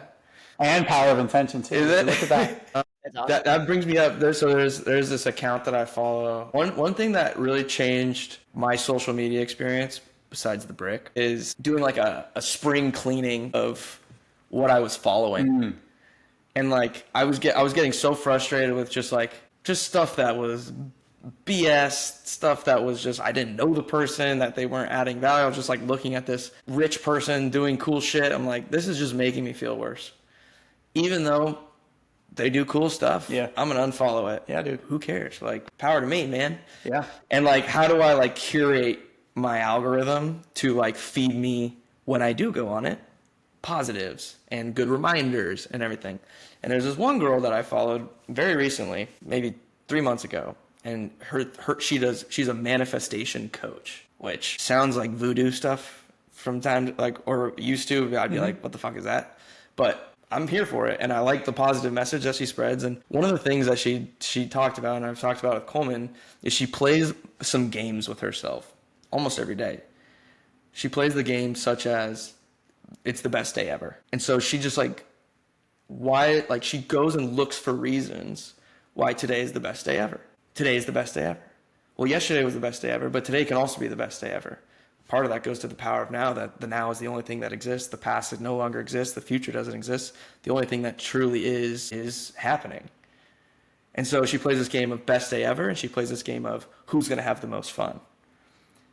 And Power of Intention too. Is it? Look at that. That's awesome. That brings me up. There's this account that I follow. One thing that really changed my social media experience, besides the brick, is doing like a spring cleaning of what I was following. And like I was getting so frustrated with just stuff that was BS, stuff that was just, I didn't know the person, that they weren't adding value. I was just like looking at this rich person doing cool shit. I'm like, this is just making me feel worse. Even though they do cool stuff, Yeah. I'm gonna unfollow it. Yeah, dude. Who cares? Like, power to me, man. Yeah. And like, how do I like curate my algorithm to like feed me, when I do go on it, positives and good reminders and everything? And there's this one girl that I followed very recently, maybe 3 months ago, and she's a manifestation coach, which sounds like voodoo stuff from time to, like, or used to. I'd be like, what the fuck is that? But I'm here for it, and I like the positive message that she spreads. And one of the things that she talked about, and I've talked about with Coleman, is she plays some games with herself almost every day. She plays the game such as, it's the best day ever. And so she just she goes and looks for reasons why today is the best day ever. Today is the best day ever. Well, yesterday was the best day ever, but today can also be the best day ever. Part of that goes to the power of now, that the now is the only thing that exists. The past no longer exists. The future doesn't exist. The only thing that truly is happening. And so she plays this game of best day ever, and she plays this game of who's going to have the most fun.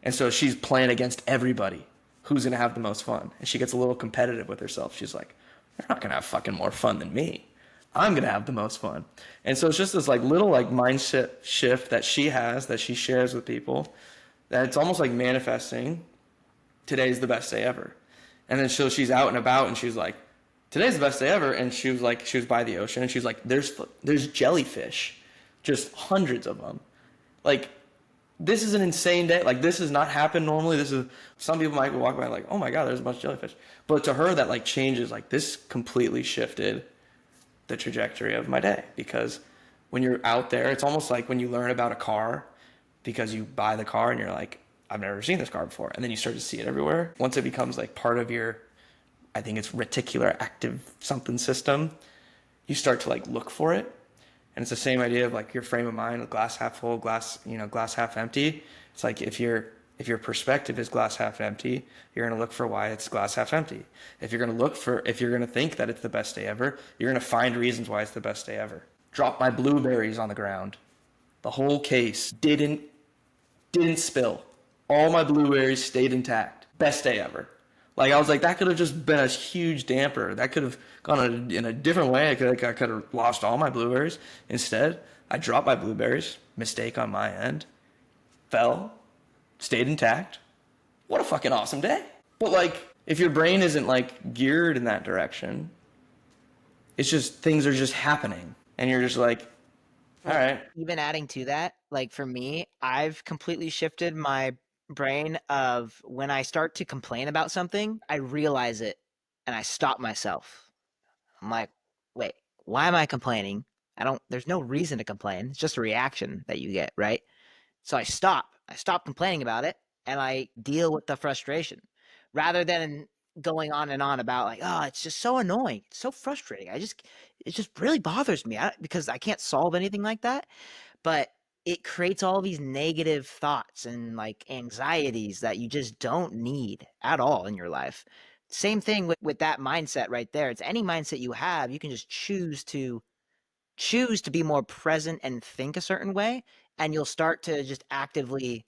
And so she's playing against everybody. Who's going to have the most fun? And she gets a little competitive with herself. She's like, they're not going to have fucking more fun than me. I'm going to have the most fun. And so it's just this like little like mindset shift that she has, that she shares with people, that it's almost like manifesting, today's the best day ever. And then so she's out and about, and she's like, today's the best day ever. And she was by the ocean, and she's like, there's jellyfish, just hundreds of them. Like, this is an insane day. Like, this has not happened normally. Some people might walk by like, oh my God, there's a bunch of jellyfish. But to her, that like changes, like, this completely shifted the trajectory of my day. Because when you're out there, it's almost like when you learn about a car, because you buy the car and you're like, I've never seen this car before. And then you start to see it everywhere. Once it becomes like part of your, I think it's reticular active something system, you start to like look for it. And it's the same idea of like your frame of mind, glass half full, glass half empty. It's like if your perspective is glass half empty, you're going to look for why it's glass half empty. If you're going to think that it's the best day ever, you're going to find reasons why it's the best day ever. Drop my blueberries on the ground. The whole case didn't spill. All my blueberries stayed intact. Best day ever. Like, I was like, that could have just been a huge damper. That could have gone in a different way. I could have lost all my blueberries. Instead, I dropped my blueberries. Mistake on my end. Fell. Stayed intact. What a fucking awesome day. But like, if your brain isn't like geared in that direction, it's just, things are just happening. And you're just like, all right. Even adding to that, like for me, I've completely shifted my brain of when I start to complain about something, I realize it and I stop myself. I'm like, wait, why am I complaining? There's no reason to complain. It's just a reaction that you get, right? So I stop complaining about it, and I deal with the frustration rather than going on and on about like, oh, it's just so annoying. It's so frustrating. It just really bothers me because I can't solve anything like that. But it creates all these negative thoughts and like anxieties that you just don't need at all in your life. Same thing with that mindset right there. It's any mindset you have, you can just choose to be more present and think a certain way, and you'll start to just actively,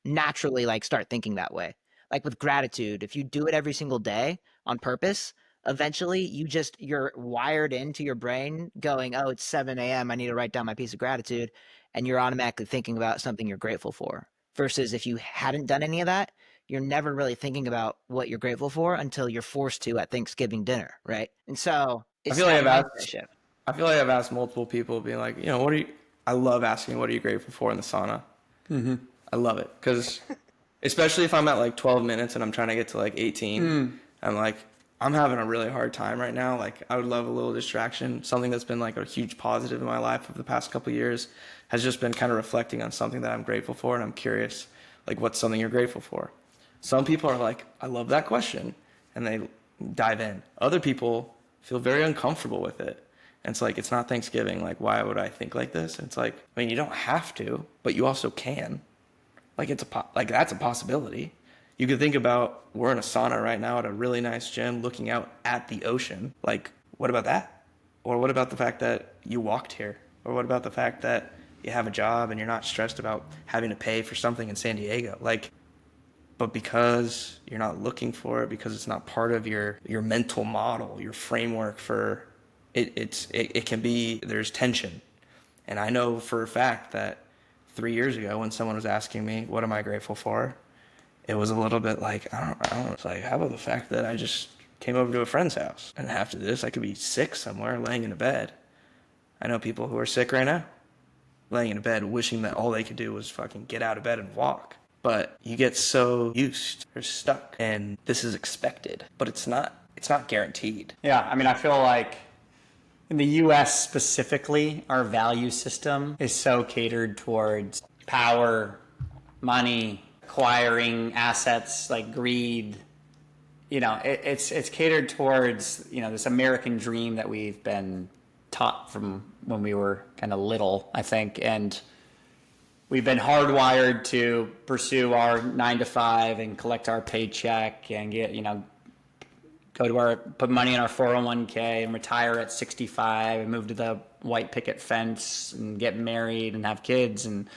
naturally like start thinking that way. Like with gratitude, if you do it every single day on purpose, eventually you're wired into your brain going, oh, it's 7 a.m. I need to write down my piece of gratitude. And you're automatically thinking about something you're grateful for. Versus if you hadn't done any of that, you're never really thinking about what you're grateful for until you're forced to at Thanksgiving dinner, right? And so it's I feel like that mindset shift. I feel like I've asked multiple people, being like, I love asking, what are you grateful for in the sauna? Mm-hmm. I love it because Especially if I'm at like 12 minutes and I'm trying to get to like 18. I'm like, I'm having a really hard time right now. Like, I would love a little distraction. Something that's been like a huge positive in my life over the past couple of years has just been kind of reflecting on something that I'm grateful for. And I'm curious, like, what's something you're grateful for? Some people are like, I love that question, and they dive in. Other people feel very uncomfortable with it. And it's like, it's not Thanksgiving. Like, why would I think like this? And it's like, I mean, you don't have to, but you also can. Like, that's a possibility. You could think about, we're in a sauna right now at a really nice gym looking out at the ocean. Like, what about that? Or what about the fact that you walked here? Or what about the fact that you have a job and you're not stressed about having to pay for something in San Diego? Like, but because you're not looking for it, because it's not part of your mental model, your framework for it, it can be, there's tension. And I know for a fact that 3 years ago when someone was asking me, what am I grateful for? It was a little bit like, I don't know. It's like, how about the fact that I just came over to a friend's house, and after this, I could be sick somewhere laying in a bed. I know people who are sick right now, laying in a bed, wishing that all they could do was fucking get out of bed and walk. But you get so used or stuck, and this is expected, but it's not guaranteed. Yeah, I mean, I feel like in the US specifically, our value system is so catered towards power, money, acquiring assets, like greed. You know, it's catered towards, you know, this American dream that we've been taught from when we were kind of little, I think. And we've been hardwired to pursue our 9 to 5 and collect our paycheck and get, you know, put money in our 401k and retire at 65 and move to the white picket fence and get married and have kids and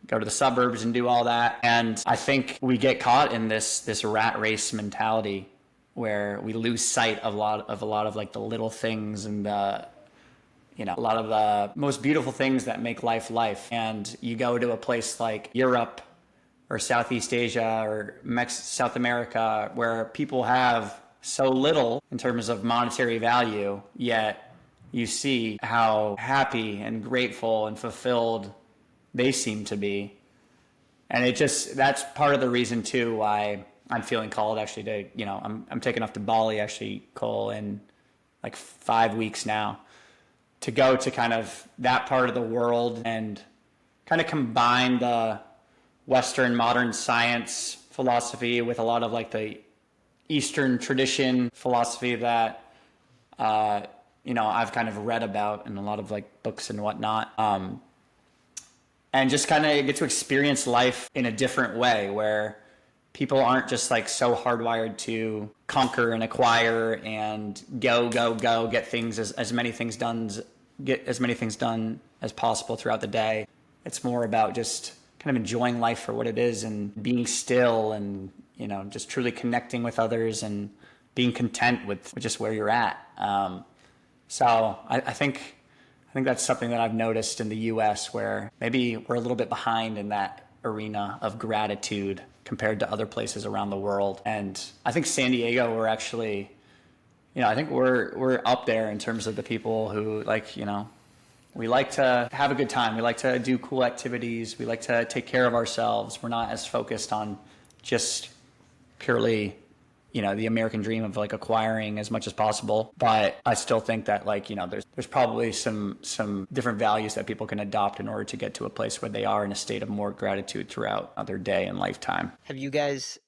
go to the suburbs and do all that. And I think we get caught in this rat race mentality where we lose sight of a lot of like the little things and you know, a lot of the most beautiful things that make life. And you go to a place like Europe or Southeast Asia or South America where people have so little in terms of monetary value, yet you see how happy and grateful and fulfilled they seem to be. And that's part of the reason too why I'm feeling called actually to, you know, I'm taking off to Bali actually, Cole, in like 5 weeks now, to go to kind of that part of the world and kind of combine the Western modern science philosophy with a lot of like the Eastern tradition philosophy that, you know, I've kind of read about in a lot of like books and whatnot. And just kind of get to experience life in a different way where people aren't just like so hardwired to conquer and acquire and go, get as many things done as possible throughout the day. It's more about just kind of enjoying life for what it is and being still and, you know, just truly connecting with others and being content with just where you're at. So I think that's something that I've noticed in the US where maybe we're a little bit behind in that arena of gratitude compared to other places around the world. And I think San Diego, we're actually, you know, I think we're up there in terms of the people who, like, you know, we like to have a good time. We like to do cool activities. We like to take care of ourselves. We're not as focused on just purely, you know, the American dream of like acquiring as much as possible. But I still think that, like, you know, there's probably some different values that people can adopt in order to get to a place where they are in a state of more gratitude throughout their day and lifetime. Have you guys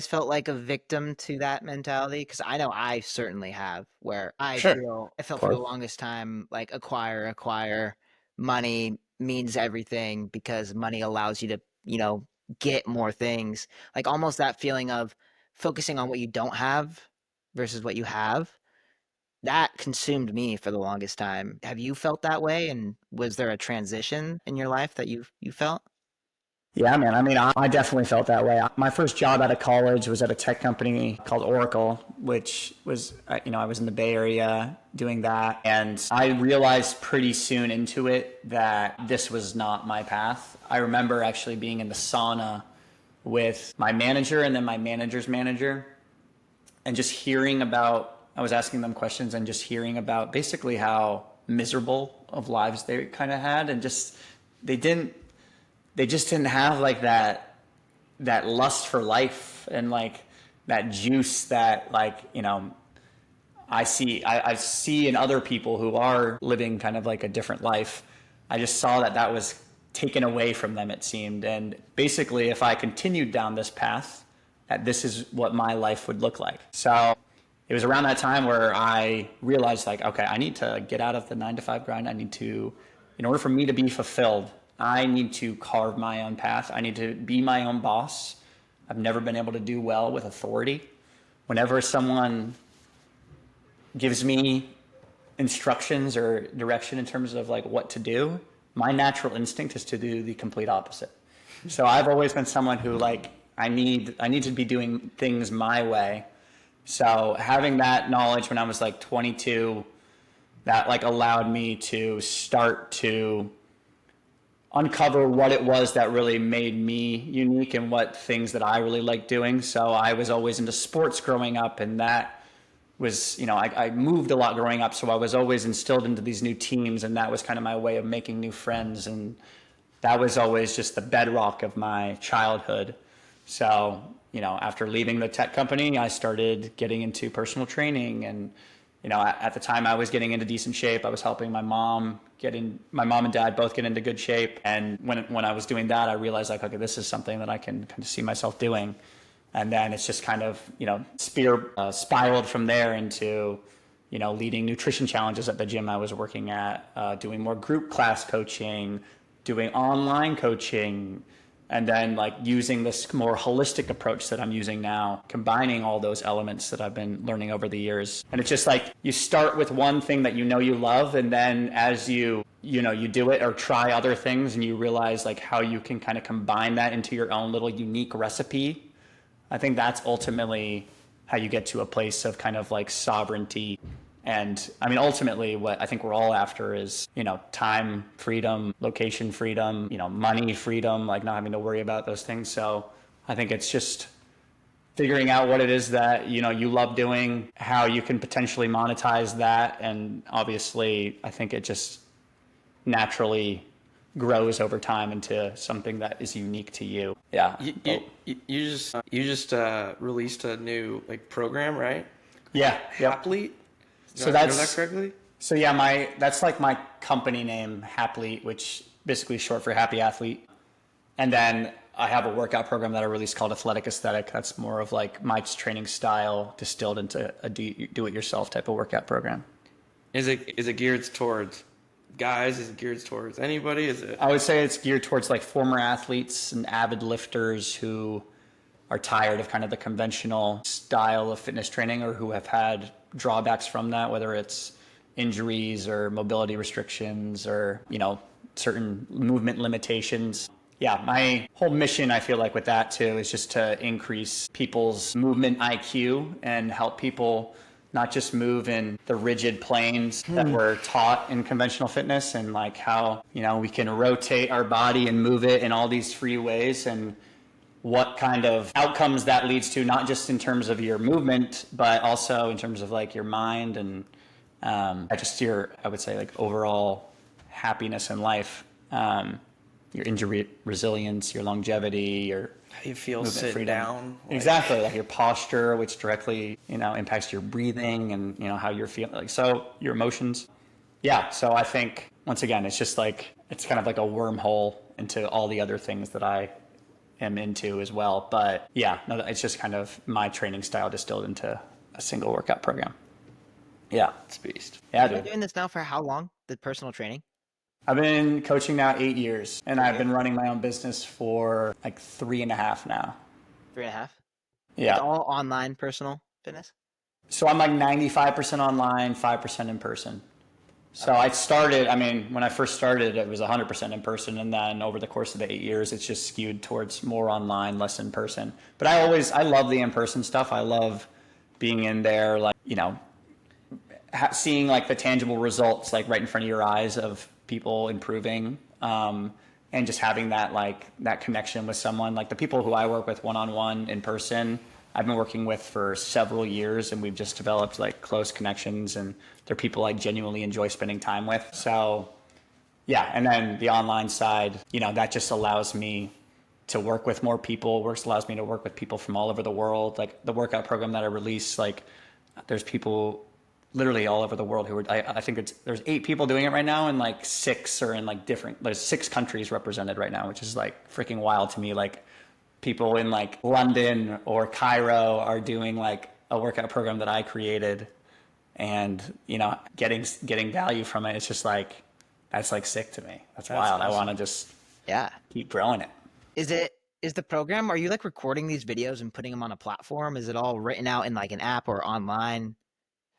felt like a victim to that mentality? Because I know I certainly have, where I Sure. felt for the longest time like acquire, money means everything because money allows you to, you know, get more things. Like almost that feeling of focusing on what you don't have versus what you have. That consumed me for the longest time. Have you felt that way? And was there a transition in your life that you felt? Yeah, man. I mean, I definitely felt that way. My first job out of college was at a tech company called Oracle, which was, you know, I was in the Bay Area doing that. And I realized pretty soon into it that this was not my path. I remember actually being in the sauna with my manager and then my manager's manager and just hearing about, I was asking them questions and just hearing about basically how miserable of lives they kind of had. And just, they just didn't have like that that lust for life and like that juice that like, you know, I see in other people who are living kind of like a different life. I just saw that was taken away from them, it seemed. And basically, if I continued down this path, that this is what my life would look like. So it was around that time where I realized like, okay, I need to get out of the 9-to-5 grind. I need to, in order for me to be fulfilled, I need to carve my own path. I need to be my own boss. I've never been able to do well with authority. Whenever someone gives me instructions or direction in terms of like what to do, my natural instinct is to do the complete opposite. So I've always been someone who like, I need to be doing things my way. So having that knowledge when I was like 22, that like allowed me to start to uncover what it was that really made me unique and what things that I really liked doing. So I was always into sports growing up, and that was, you know, I moved a lot growing up, so I was always instilled into these new teams, and that was kind of my way of making new friends, and that was always just the bedrock of my childhood. So, you know, after leaving the tech company, I started getting into personal training, and, you know, at the time I was getting into decent shape. I was helping my mom and dad both get into good shape, and when I was doing that, I realized like, okay, this is something that I can kind of see myself doing. And then it's just kind of, you know, spiraled from there into, you know, leading nutrition challenges at the gym I was working at, doing more group class coaching, doing online coaching, and then like using this more holistic approach that I'm using now, combining all those elements that I've been learning over the years. And it's just like you start with one thing that you know you love, and then as you do it or try other things and you realize like how you can kind of combine that into your own little unique recipe. I think that's ultimately how you get to a place of kind of like sovereignty. And I mean, ultimately what I think we're all after is, you know, time freedom, location freedom, you know, money freedom, like not having to worry about those things. So I think it's just figuring out what it is that, you know, you love doing, how you can potentially monetize that. And obviously I think it just naturally grows over time into something that is unique to you. Yeah. You just released a new like program, right? Yeah. Haplete. So Did I know that correctly? So yeah, that's like my company name, Haplete, which basically is short for happy athlete. And then I have a workout program that I released called Athletic Aesthetic. That's more of like my training style distilled into a do-it-yourself type of workout program. Is it geared towards guys? Is it geared towards anybody? Is it? I would say it's geared towards like former athletes and avid lifters who are tired of kind of the conventional style of fitness training, or who have had drawbacks from that, whether it's injuries or mobility restrictions or, you know, certain movement limitations. Yeah, my whole mission, I feel like with that too, is just to increase people's movement IQ and help people not just move in the rigid planes that we're taught in conventional fitness, and like how, you know, we can rotate our body and move it in all these free ways, and what kind of outcomes that leads to, not just in terms of your movement, but also in terms of like your mind and just your, I would say, like overall happiness in life, your injury resilience, your longevity, your How you feel movement sitting freedom. down. Exactly, like your posture, which directly, you know, impacts your breathing and, you know, how you're feeling, like, so your emotions. Yeah, so I think, once again, it's just like, it's kind of like a wormhole into all the other things that I am into as well. But yeah, no, it's just kind of my training style distilled into a single workout program. Yeah. It's beast. Yeah, You've been dude. doing this now for how long? The personal training? I've been coaching now 8 years, and I've been running my own business for like 3.5 now. 3.5? Yeah. It's all online personal fitness? So I'm like 95% online, 5% in person. So I started, I mean, when I first started, it was 100% in person. And then over the course of the 8 years, it's just skewed towards more online, less in person. But I love the in-person stuff. I love being in there, like, you know, seeing like the tangible results, like right in front of your eyes of people improving. And just having that, like that connection with someone, like the people who I work with one-on-one in person, I've been working with for several years, and we've just developed like close connections, and they're people I genuinely enjoy spending time with. So yeah, and then the online side, you know, that just allows me to work with more people. Works allows me to work with people from all over the world. Like the workout program that I released, like there's people literally all over the world who are, I think there's 8 people doing it right now, and like 6 are in like there's 6 countries represented right now, which is like freaking wild to me. Like people in like London or Cairo are doing like a workout program that I created, and you know, getting value from it. It's just like, that's like sick to me. That's wild. Awesome. I want to just keep growing it. Is the program, are you like recording these videos and putting them on a platform? Is it all written out in like an app or online?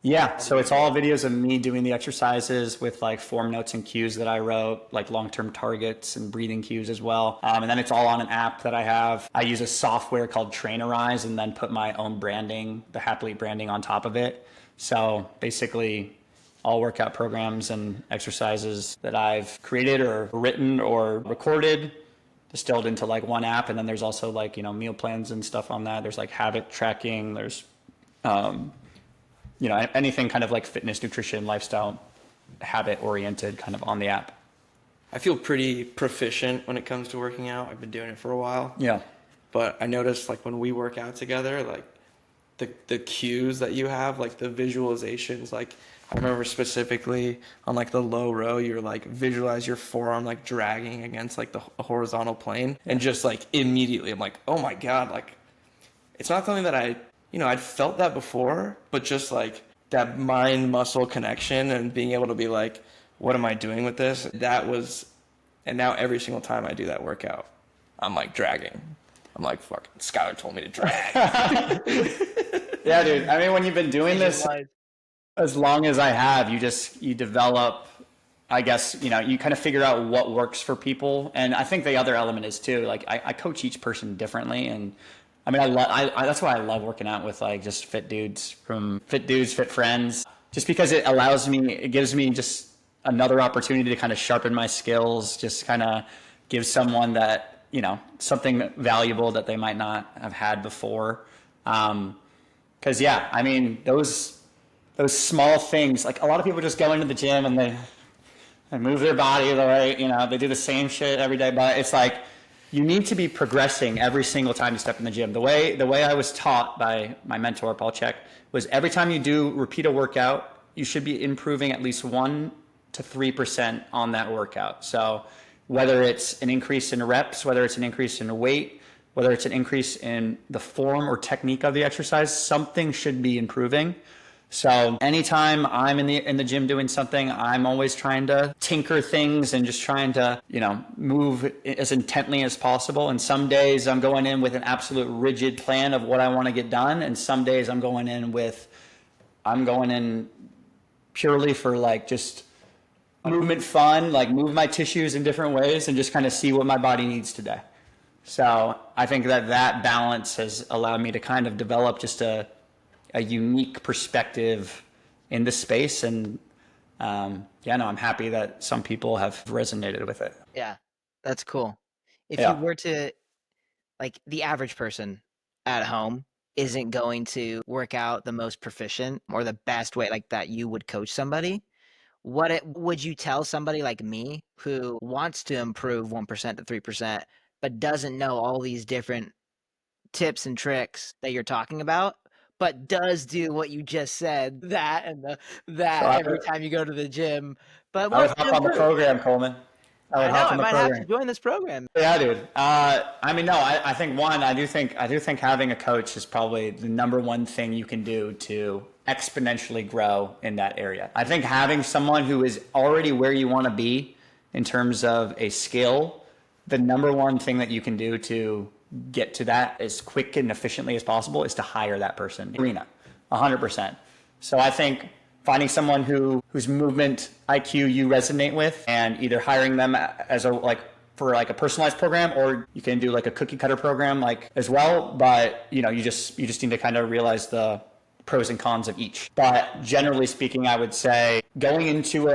Yeah, so it's all videos of me doing the exercises with like form notes and cues that I wrote, like long-term targets and breathing cues as well. And then it's all on an app that I have. I use a software called Trainerize and then put my own branding, the Happily branding on top of it. So basically all workout programs and exercises that I've created or written or recorded distilled into like one app. And then there's also like, you know, meal plans and stuff on that. There's like habit tracking. There's, you know, anything kind of like fitness, nutrition, lifestyle, habit oriented kind of on the app. I feel pretty proficient when it comes to working out. I've been doing it for a while. Yeah. But I noticed like when we work out together, like the cues that you have, like the visualizations, like I remember specifically on like the low row, you're like visualize your forearm like dragging against like the horizontal plane, and just like immediately I'm like, oh my God, like it's not something that I'd felt that before, but just like that mind muscle connection and being able to be like, what am I doing with this? And now every single time I do that workout, I'm like dragging. I'm like, fuck, Skyler told me to drag. Yeah, dude. I mean, when you've been doing this as long as I have, you develop, I guess, you know, you kind of figure out what works for people. And I think the other element is too, like I coach each person differently. And I mean, that's why I love working out with like just fit dudes, fit friends, just because it gives me just another opportunity to kind of sharpen my skills, just kind of give someone that, you know, something valuable that they might not have had before. 'Cause yeah, I mean, those small things, like a lot of people just go into the gym and they move their body the way, you know, they do the same shit every day, but it's like, you need to be progressing every single time you step in the gym. The way I was taught by my mentor, Paul Check, was every time you repeat a workout, you should be improving at least 1 to 3% on that workout. So whether it's an increase in reps, whether it's an increase in weight, whether it's an increase in the form or technique of the exercise, something should be improving. So anytime I'm in the gym doing something, I'm always trying to tinker things and just trying to, you know, move as intently as possible. And some days I'm going in with an absolute rigid plan of what I want to get done. And some days I'm going in purely for like just movement fun, like move my tissues in different ways and just kind of see what my body needs today. So I think that balance has allowed me to kind of develop just a unique perspective in this space. And I'm happy that some people have resonated with it. Yeah, that's cool. If you were to, like, the average person at home isn't going to work out the most proficient or the best way like that you would coach somebody, would you tell somebody like me who wants to improve 1% to 3%, but doesn't know all these different tips and tricks that you're talking about, but does do what you just said, that and every time you go to the gym? But I would hop on the program, Coleman. I might have to join this program. Yeah, dude. I mean, no, I think I do think having a coach is probably the number one thing you can do to exponentially grow in that area. I think having someone who is already where you want to be in terms of a skill, the number one thing that you can do to get to that as quick and efficiently as possible is to hire that person. Arena, 100%. So I think finding someone whose movement IQ you resonate with, and either hiring them as for a personalized program, or you can do like a cookie cutter program like as well. But you know, you just need to kind of realize the pros and cons of each. But generally speaking, I would say going into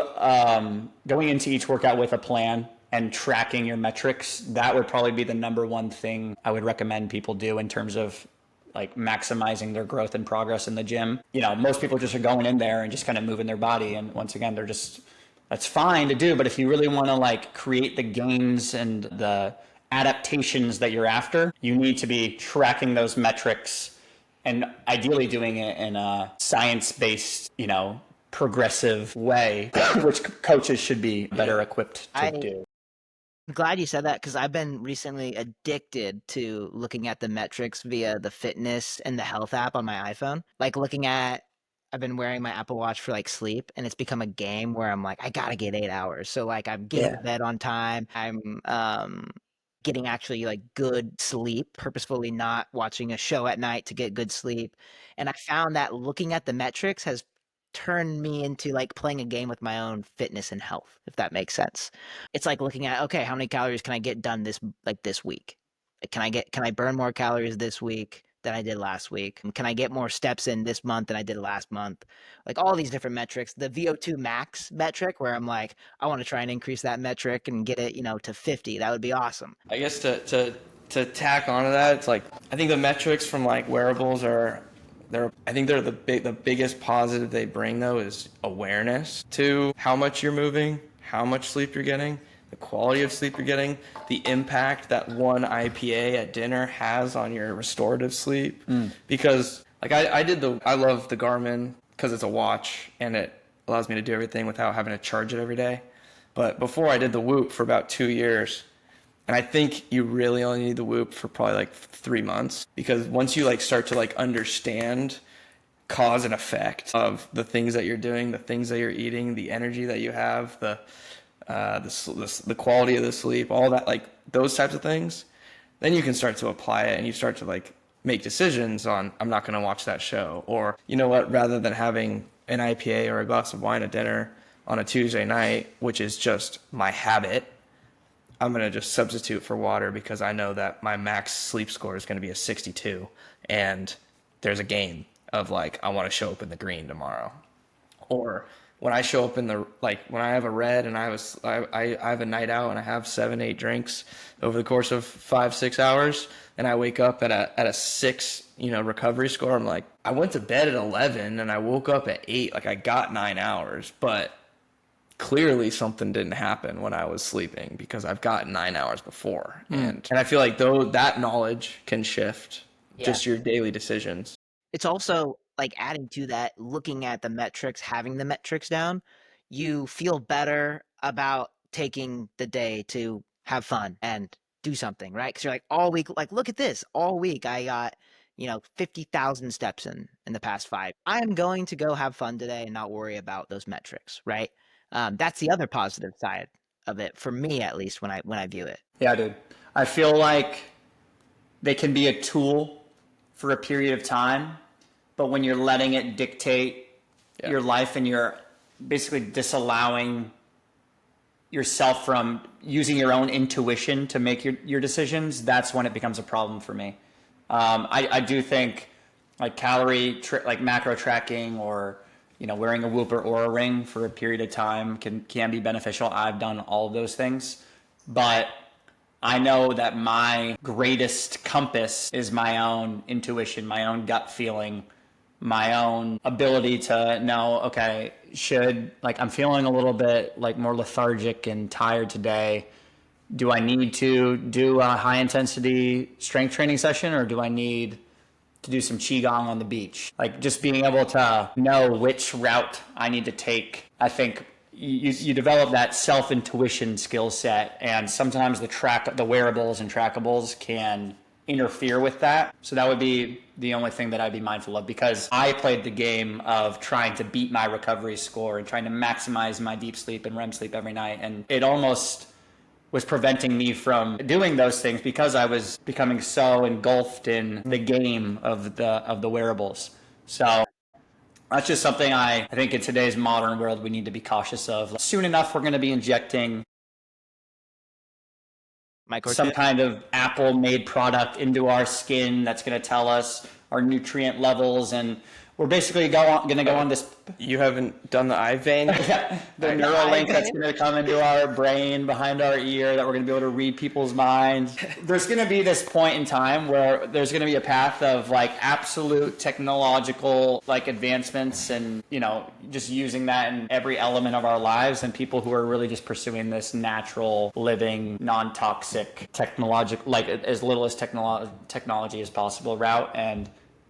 each workout with a plan and tracking your metrics, that would probably be the number one thing I would recommend people do in terms of like maximizing their growth and progress in the gym. You know, most people just are going in there and just kind of moving their body. And once again, that's fine to do. But if you really want to like create the gains and the adaptations that you're after, you need to be tracking those metrics and ideally doing it in a science-based, progressive way, which coaches should be better equipped to do. I'm glad you said that because I've been recently addicted to looking at the metrics via the fitness and the health app on my iPhone. I've been wearing my Apple Watch for like sleep, and it's become a game where I'm like, I gotta get 8 hours. So like I'm getting to bed on time. I'm getting actually like good sleep, purposefully not watching a show at night to get good sleep. And I found that looking at the metrics has turned me into like playing a game with my own fitness and health, if that makes sense. It's like looking at, okay, how many calories can I get done this week? Like, can I burn more calories this week than I did last week? Can I get more steps in this month than I did last month? Like all these different metrics. The VO2 max metric, where I'm like, I want to try and increase that metric and get it, to 50. That would be awesome. I guess to tack onto that, it's like I think the metrics from like wearables I think they're the biggest positive they bring though is awareness to how much you're moving, how much sleep you're getting, the quality of sleep you're getting, the impact that one IPA at dinner has on your restorative sleep. Because like I love the Garmin because it's a watch and it allows me to do everything without having to charge it every day. But before I did the Whoop for about 2 years, and I think you really only need the Whoop for probably like 3 months, because once you like start to like understand cause and effect of the things that you're doing, the things that you're eating, the energy that you have, the quality of the sleep, all that, like those types of things, then you can start to apply it and you start to like make decisions on, I'm not going to watch that show, or you know what, rather than having an IPA or a glass of wine at dinner on a Tuesday night, which is just my habit, I'm going to just substitute for water because I know that my max sleep score is going to be a 62 and there's a game of like, I want to show up in the green tomorrow. Or when I show up in when I have a red and I have a night out and I have 7-8 drinks over the course of 5-6 hours and I wake up at a 6, recovery score, I'm like, I went to bed at 11 and I woke up at 8, like I got 9 hours, but clearly something didn't happen when I was sleeping because I've gotten 9 hours before. And I feel like though that knowledge can shift just your daily decisions. It's also like adding to that, looking at the metrics, having the metrics down, you feel better about taking the day to have fun and do something, right? Because you're like all week, like look at this, all week I got 50,000 steps in the past 5. I'm going to go have fun today and not worry about those metrics, right? That's the other positive side of it for me, at least when I view it. Yeah, dude. I feel like they can be a tool for a period of time, but when you're letting it dictate your life and you're basically disallowing yourself from using your own intuition to make your decisions, that's when it becomes a problem for me. I do think like like macro tracking or wearing a Whoop or Oura Ring for a period of time can be beneficial. I've done all of those things, but I know that my greatest compass is my own intuition, my own gut feeling, my own ability to know, okay, I'm feeling a little bit like more lethargic and tired today. Do I need to do a high intensity strength training session or do I need to do some qigong on the beach? Like just being able to know which route I need to take. I think you develop that self-intuition skill set, and sometimes the wearables and trackables can interfere with that. So that would be the only thing that I'd be mindful of, because I played the game of trying to beat my recovery score and trying to maximize my deep sleep and REM sleep every night, and it almost was preventing me from doing those things because I was becoming so engulfed in the game of the wearables. So that's just something I think in today's modern world we need to be cautious of. Soon enough, we're going to be injecting some kind of Apple-made product into our skin that's going to tell us our nutrient levels and we're basically going to go on this. You haven't done the eye vein? The neural link that's going to come into our brain behind our ear that we're going to be able to read people's minds. There's going to be this point in time where there's going to be a path of like absolute technological like advancements and, you know, just using that in every element of our lives, and people who are really just pursuing this natural living, non-toxic technological, like as little as technology as possible route. And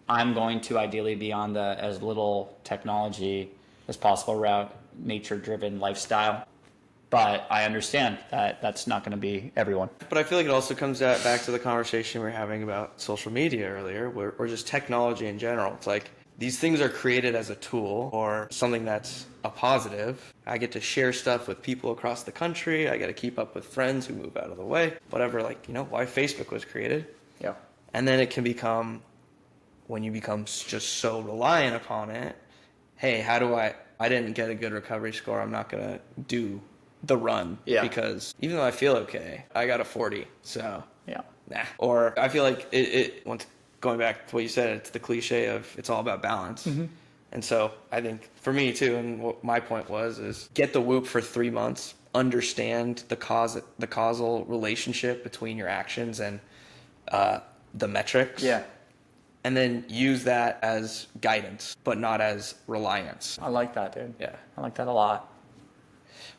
I'm going to ideally be on the as little technology as possible route, nature-driven lifestyle. But I understand that that's not going to be everyone. But I feel like it also comes back to the conversation we were having about social media earlier, or just technology in general. It's like these things are created as a tool or something that's a positive. I get to share stuff with people across the country. I get to keep up with friends who move out of the way, whatever, like, you know, why Facebook was created. Yeah. And then it can become, when you become just so reliant upon it, hey, how do I didn't get a good recovery score, I'm not going to do the run. Yeah. Because even though I feel okay, I got a 40, so Yeah. nah. Or I feel like it once going back to what you said, it's the cliche of it's all about balance. Mm-hmm. And so I think for me too, and what my point was, is get the Whoop for 3 months, understand the causal relationship between your actions and the metrics. Yeah. And then use that as guidance, but not as reliance. I like that, dude. Yeah. I like that a lot.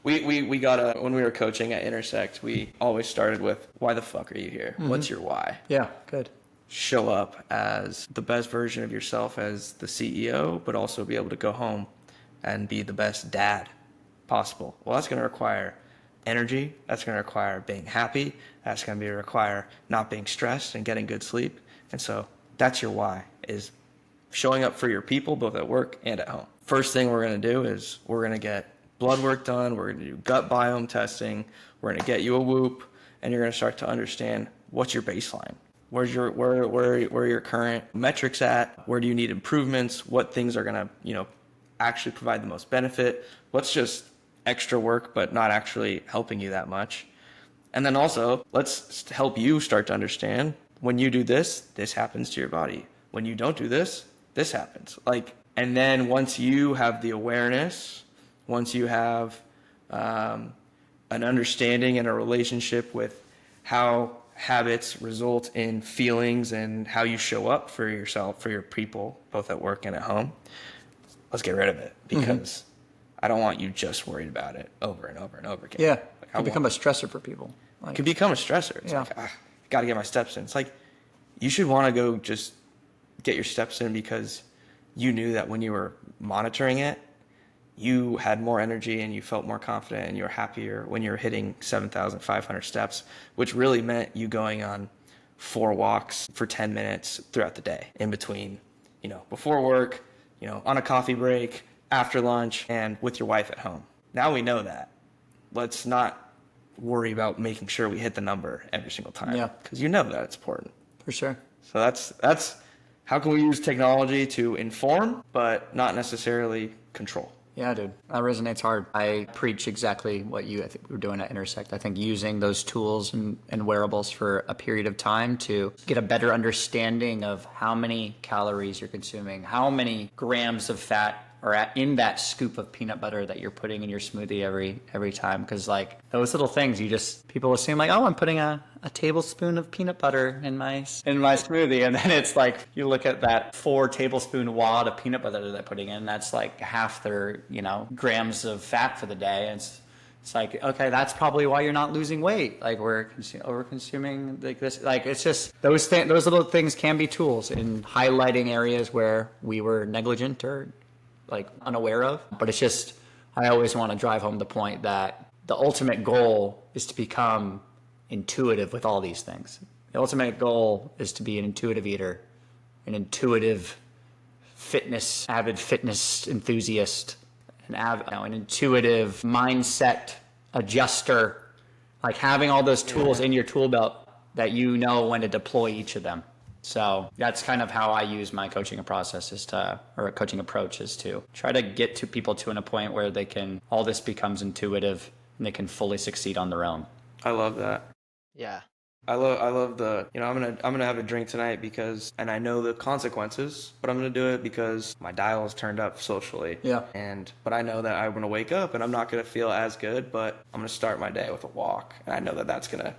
We got when we were coaching at Intersect, we always started with, why the fuck are you here? Mm-hmm. What's your why? Yeah, good. Show up as the best version of yourself as the CEO, but also be able to go home and be the best dad possible. Well, that's going to require energy. That's going to require being happy. That's going to require not being stressed and getting good sleep. And so that's your why, is showing up for your people, both at work and at home. First thing we're going to do is we're going to get blood work done. We're going to do gut biome testing. We're going to get you a Whoop, and you're going to start to understand what's your baseline. Where's your where are your current metrics at? Where do you need improvements? What things are going to, you know, actually provide the most benefit? What's just extra work but not actually helping you that much? And then also, let's help you start to understand, when you do this, this happens to your body. When you don't do this, this happens. Like, and then once you have the awareness, once you have an understanding and a relationship with how habits result in feelings and how you show up for yourself, for your people, both at work and at home, let's get rid of it, because I don't want you just worried about it over and over and over again. Yeah, like, it can become a stressor for people. It can become a stressor. It's like, got to get my steps in. It's like, you should want to go just get your steps in because you knew that when you were monitoring it, you had more energy and you felt more confident and you were happier when you were hitting 7,500 steps, which really meant you going on 4 walks for 10 minutes throughout the day, in between, you know, before work, you know, on a coffee break, after lunch, and with your wife at home. Now we know that. Let's not worry about making sure we hit the number every single time. Yeah. Because you know that it's important. For sure. So that's how can we use technology to inform, but not necessarily control. Yeah, dude, that resonates hard. I preach exactly what I think we're doing at Intersect. I think using those tools and wearables for a period of time to get a better understanding of how many calories you're consuming, how many grams of fat are in that scoop of peanut butter that you're putting in your smoothie every time. Because like those little things, people assume like, oh, I'm putting a tablespoon of peanut butter in my smoothie, and then it's like you look at that 4 tablespoon wad of peanut butter that they're putting in, that's like half their, you know, grams of fat for the day. And it's like, okay, that's probably why you're not losing weight. Like we're over consuming like this. Like it's just those little things can be tools in highlighting areas where we were negligent or like unaware of. But it's just, I always want to drive home the point that the ultimate goal is to become intuitive with all these things. The ultimate goal is to be an intuitive eater, an intuitive avid fitness enthusiast, an intuitive mindset adjuster, like having all those tools in your tool belt that you know when to deploy each of them. So that's kind of how I use my coaching process or coaching approach is to try to get to people to a point where all this becomes intuitive and they can fully succeed on their own. I love that. Yeah. I love the, I'm gonna have a drink tonight because, and I know the consequences, but I'm gonna do it because my dial is turned up socially. Yeah. But I know that I'm gonna wake up and I'm not gonna feel as good, but I'm gonna start my day with a walk, and I know that that's gonna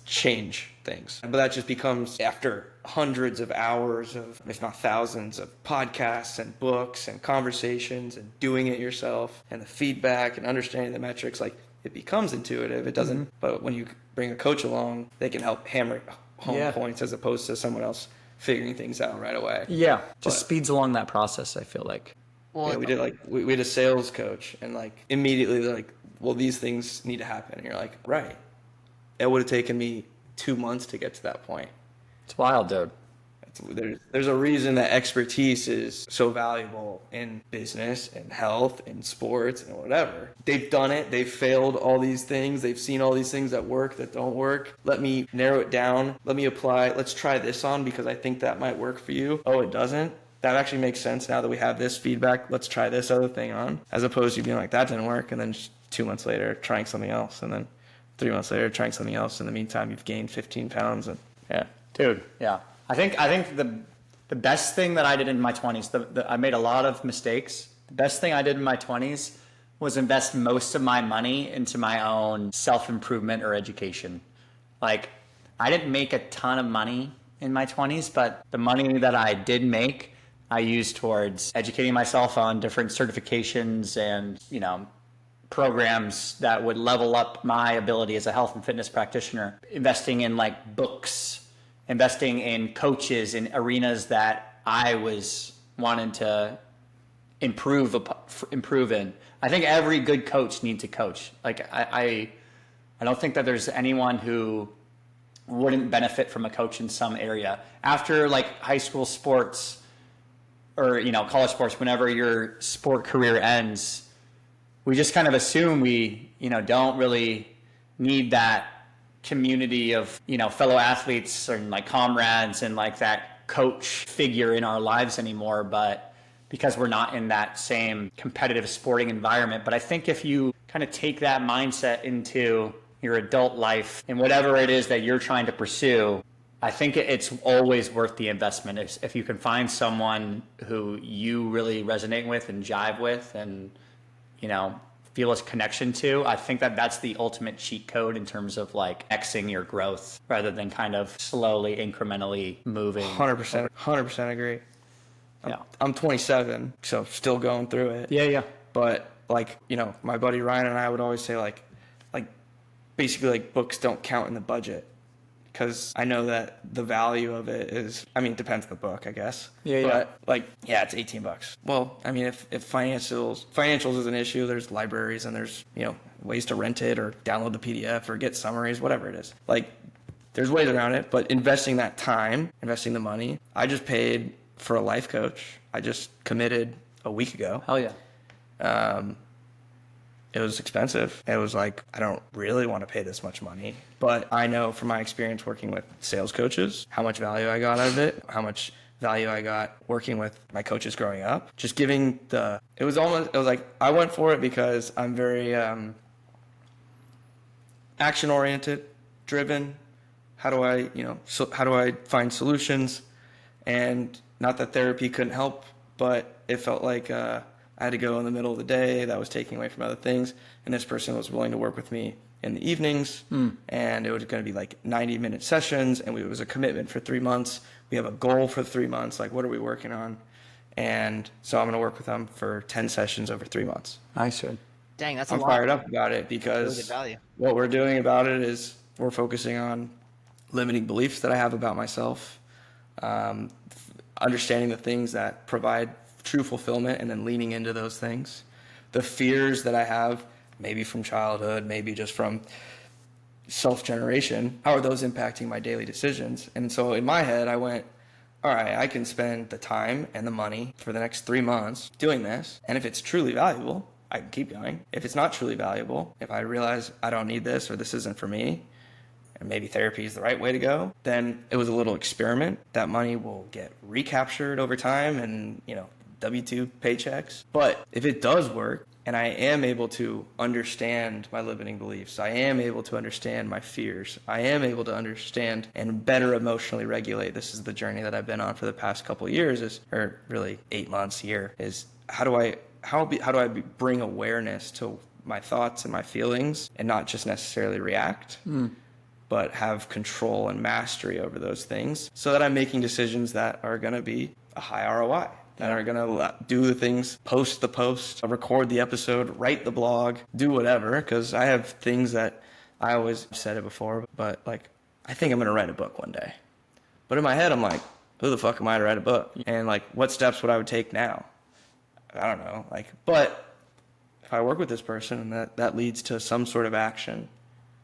change things. But that just becomes after hundreds of hours of, if not thousands, of podcasts and books and conversations and doing it yourself and the feedback and understanding the metrics, like it becomes intuitive. It doesn't, but when you bring a coach along, they can help hammer home points as opposed to someone else figuring things out right away. Yeah, just speeds along that process, I feel like. Well, We had a sales coach, and like immediately they're like, well, these things need to happen. And you're like, right. It would have taken me 2 months to get to that point. It's wild, dude. There's a reason that expertise is so valuable in business and health and sports and whatever. They've done it. They've failed all these things. They've seen all these things that work, that don't work. Let me narrow it down. Let me apply. Let's try this on because I think that might work for you. Oh, it doesn't? That actually makes sense now that we have this feedback. Let's try this other thing on. As opposed to being like, that didn't work. And then just 2 months later, trying something else. And then 3 months later, trying something else. In the meantime, you've gained 15 pounds. And yeah. Dude, yeah. I think the best thing that I did in my 20s, I made a lot of mistakes. The best thing I did in my 20s was invest most of my money into my own self-improvement or education. Like, I didn't make a ton of money in my 20s, but the money that I did make, I used towards educating myself on different certifications and, programs that would level up my ability as a health and fitness practitioner, investing in like books, investing in coaches in arenas that I was wanting to improve in. I think every good coach needs a coach. Like I don't think that there's anyone who wouldn't benefit from a coach in some area. After like high school sports or college sports, whenever your sport career ends, we just kind of assume we don't really need that community of fellow athletes and like comrades and like that coach figure in our lives anymore, but because we're not in that same competitive sporting environment. But I think if you kind of take that mindset into your adult life and whatever it is that you're trying to pursue, I think it's always worth the investment. If you can find someone who you really resonate with and jive with and feel a connection to, I think that that's the ultimate cheat code in terms of like Xing your growth rather than kind of slowly, incrementally moving. 100% agree. Yeah. I'm 27, so still going through it. Yeah. But like, my buddy Ryan and I would always say like basically like books don't count in the budget. Because I know that the value of it is, it depends on the book, I guess. Yeah. But it's $18. Well, if financials is an issue, there's libraries and there's, ways to rent it or download the PDF or get summaries, whatever it is. Like, there's ways around it, but investing that time, investing the money, I just paid for a life coach. I just committed a week ago. Hell yeah. It was expensive. It was like, I don't really want to pay this much money. But I know from my experience working with sales coaches, how much value I got out of it, how much value I got working with my coaches growing up. Just giving it was like, I went for it because I'm very action-oriented, driven. How do I find solutions? And not that therapy couldn't help, but it felt like I had to go in the middle of the day. That was taking away from other things. And this person was willing to work with me in the evenings. And it was going to be like 90-minute sessions. And it was a commitment for 3 months. We have a goal for 3 months. Like, what are we working on? And so I'm going to work with them for 10 sessions over 3 months. Nice. Dang, that's a I'm lot. fired up about it because Really good value. What we're doing about it is we're focusing on limiting beliefs that I have about myself, understanding the things that provide true fulfillment and then leaning into those things. The fears that I have, maybe from childhood, maybe just from self-generation, how are those impacting my daily decisions? And so in my head, I went, all right, I can spend the time and the money for the next 3 months doing this. And if it's truly valuable, I can keep going. If it's not truly valuable, if I realize I don't need this or this isn't for me, and maybe therapy is the right way to go, then it was a little experiment. That money will get recaptured over time and, W-2 paychecks. But if it does work, and I am able to understand my limiting beliefs, I am able to understand my fears, I am able to understand and better emotionally regulate. This is the journey that I've been on for the past couple of years, or really 8 months here, is how do I bring awareness to my thoughts and my feelings and not just necessarily react, but have control and mastery over those things so that I'm making decisions that are going to be a high ROI, that are going to do the things, post the post, record the episode, write the blog, do whatever. Because I have things that I always said it before, but like, I think I'm going to write a book one day. But in my head, I'm like, who the fuck am I to write a book? And like, what steps would I would take now? I don't know. Like, but if I work with this person and that leads to some sort of action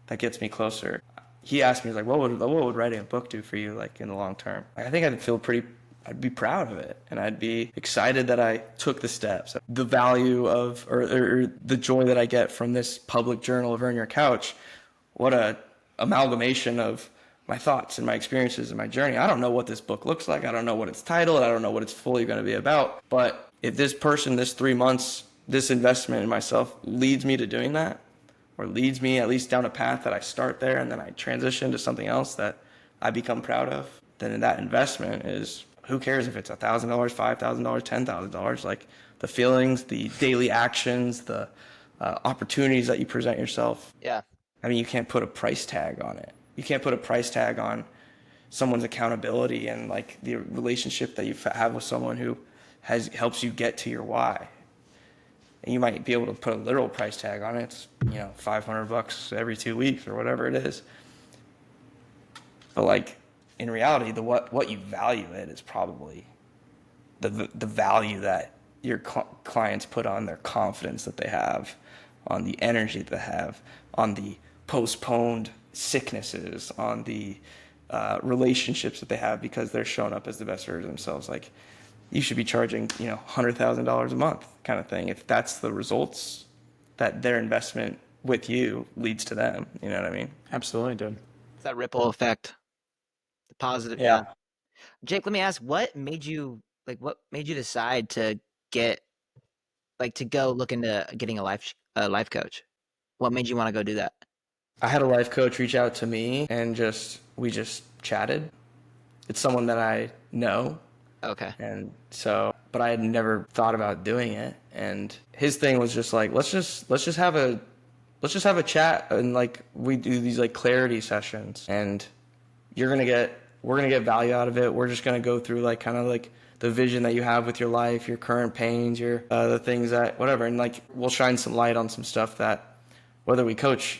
that gets me closer. He asked me, like, what would writing a book do for you, like, in the long term? I think I'd be proud of it, and I'd be excited that I took the steps. The value of, or the joy that I get from this public journal of Earn Your Couch, what a amalgamation of my thoughts and my experiences and my journey. I don't know what this book looks like. I don't know what it's titled. I don't know what it's fully going to be about. But if this person, this 3 months, this investment in myself leads me to doing that, or leads me at least down a path that I start there and then I transition to something else that I become proud of, then that investment is, who cares if it's $1,000, $5,000, $10,000, like the feelings, the daily actions, the opportunities that you present yourself. Yeah. I mean, you can't put a price tag on it. You can't put a price tag on someone's accountability and like the relationship that you have with someone who helps you get to your why. And you might be able to put a literal price tag on it. It's, $500 every 2 weeks or whatever it is. But like in reality, what you value it is probably the value that your clients put on their confidence that they have, on the energy that they have, on the postponed sicknesses, on the relationships that they have because they're showing up as the best version of themselves. Like, you should be charging, $100,000 a month kind of thing. If that's the results that their investment with you leads to them, you know what I mean? Absolutely, dude. It's that ripple effect. The positive. Yeah. Jake, let me ask, what made you decide to go look into getting a life coach? What made you want to go do that? I had a life coach reach out to me and we just chatted. It's someone that I know. Okay. And so, but I had never thought about doing it. And his thing was just like, let's just have a chat, and like we do these like clarity sessions, and we're gonna get value out of it. We're just gonna go through like kind of like the vision that you have with your life, your current pains, your the things that whatever, and like we'll shine some light on some stuff that whether we coach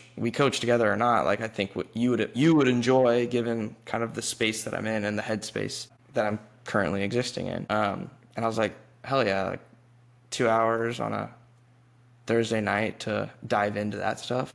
together or not. Like I think what you would enjoy, given kind of the space that I'm in and the headspace that I'm currently existing in. And I was like, hell yeah, like 2 hours on a Thursday night to dive into that stuff.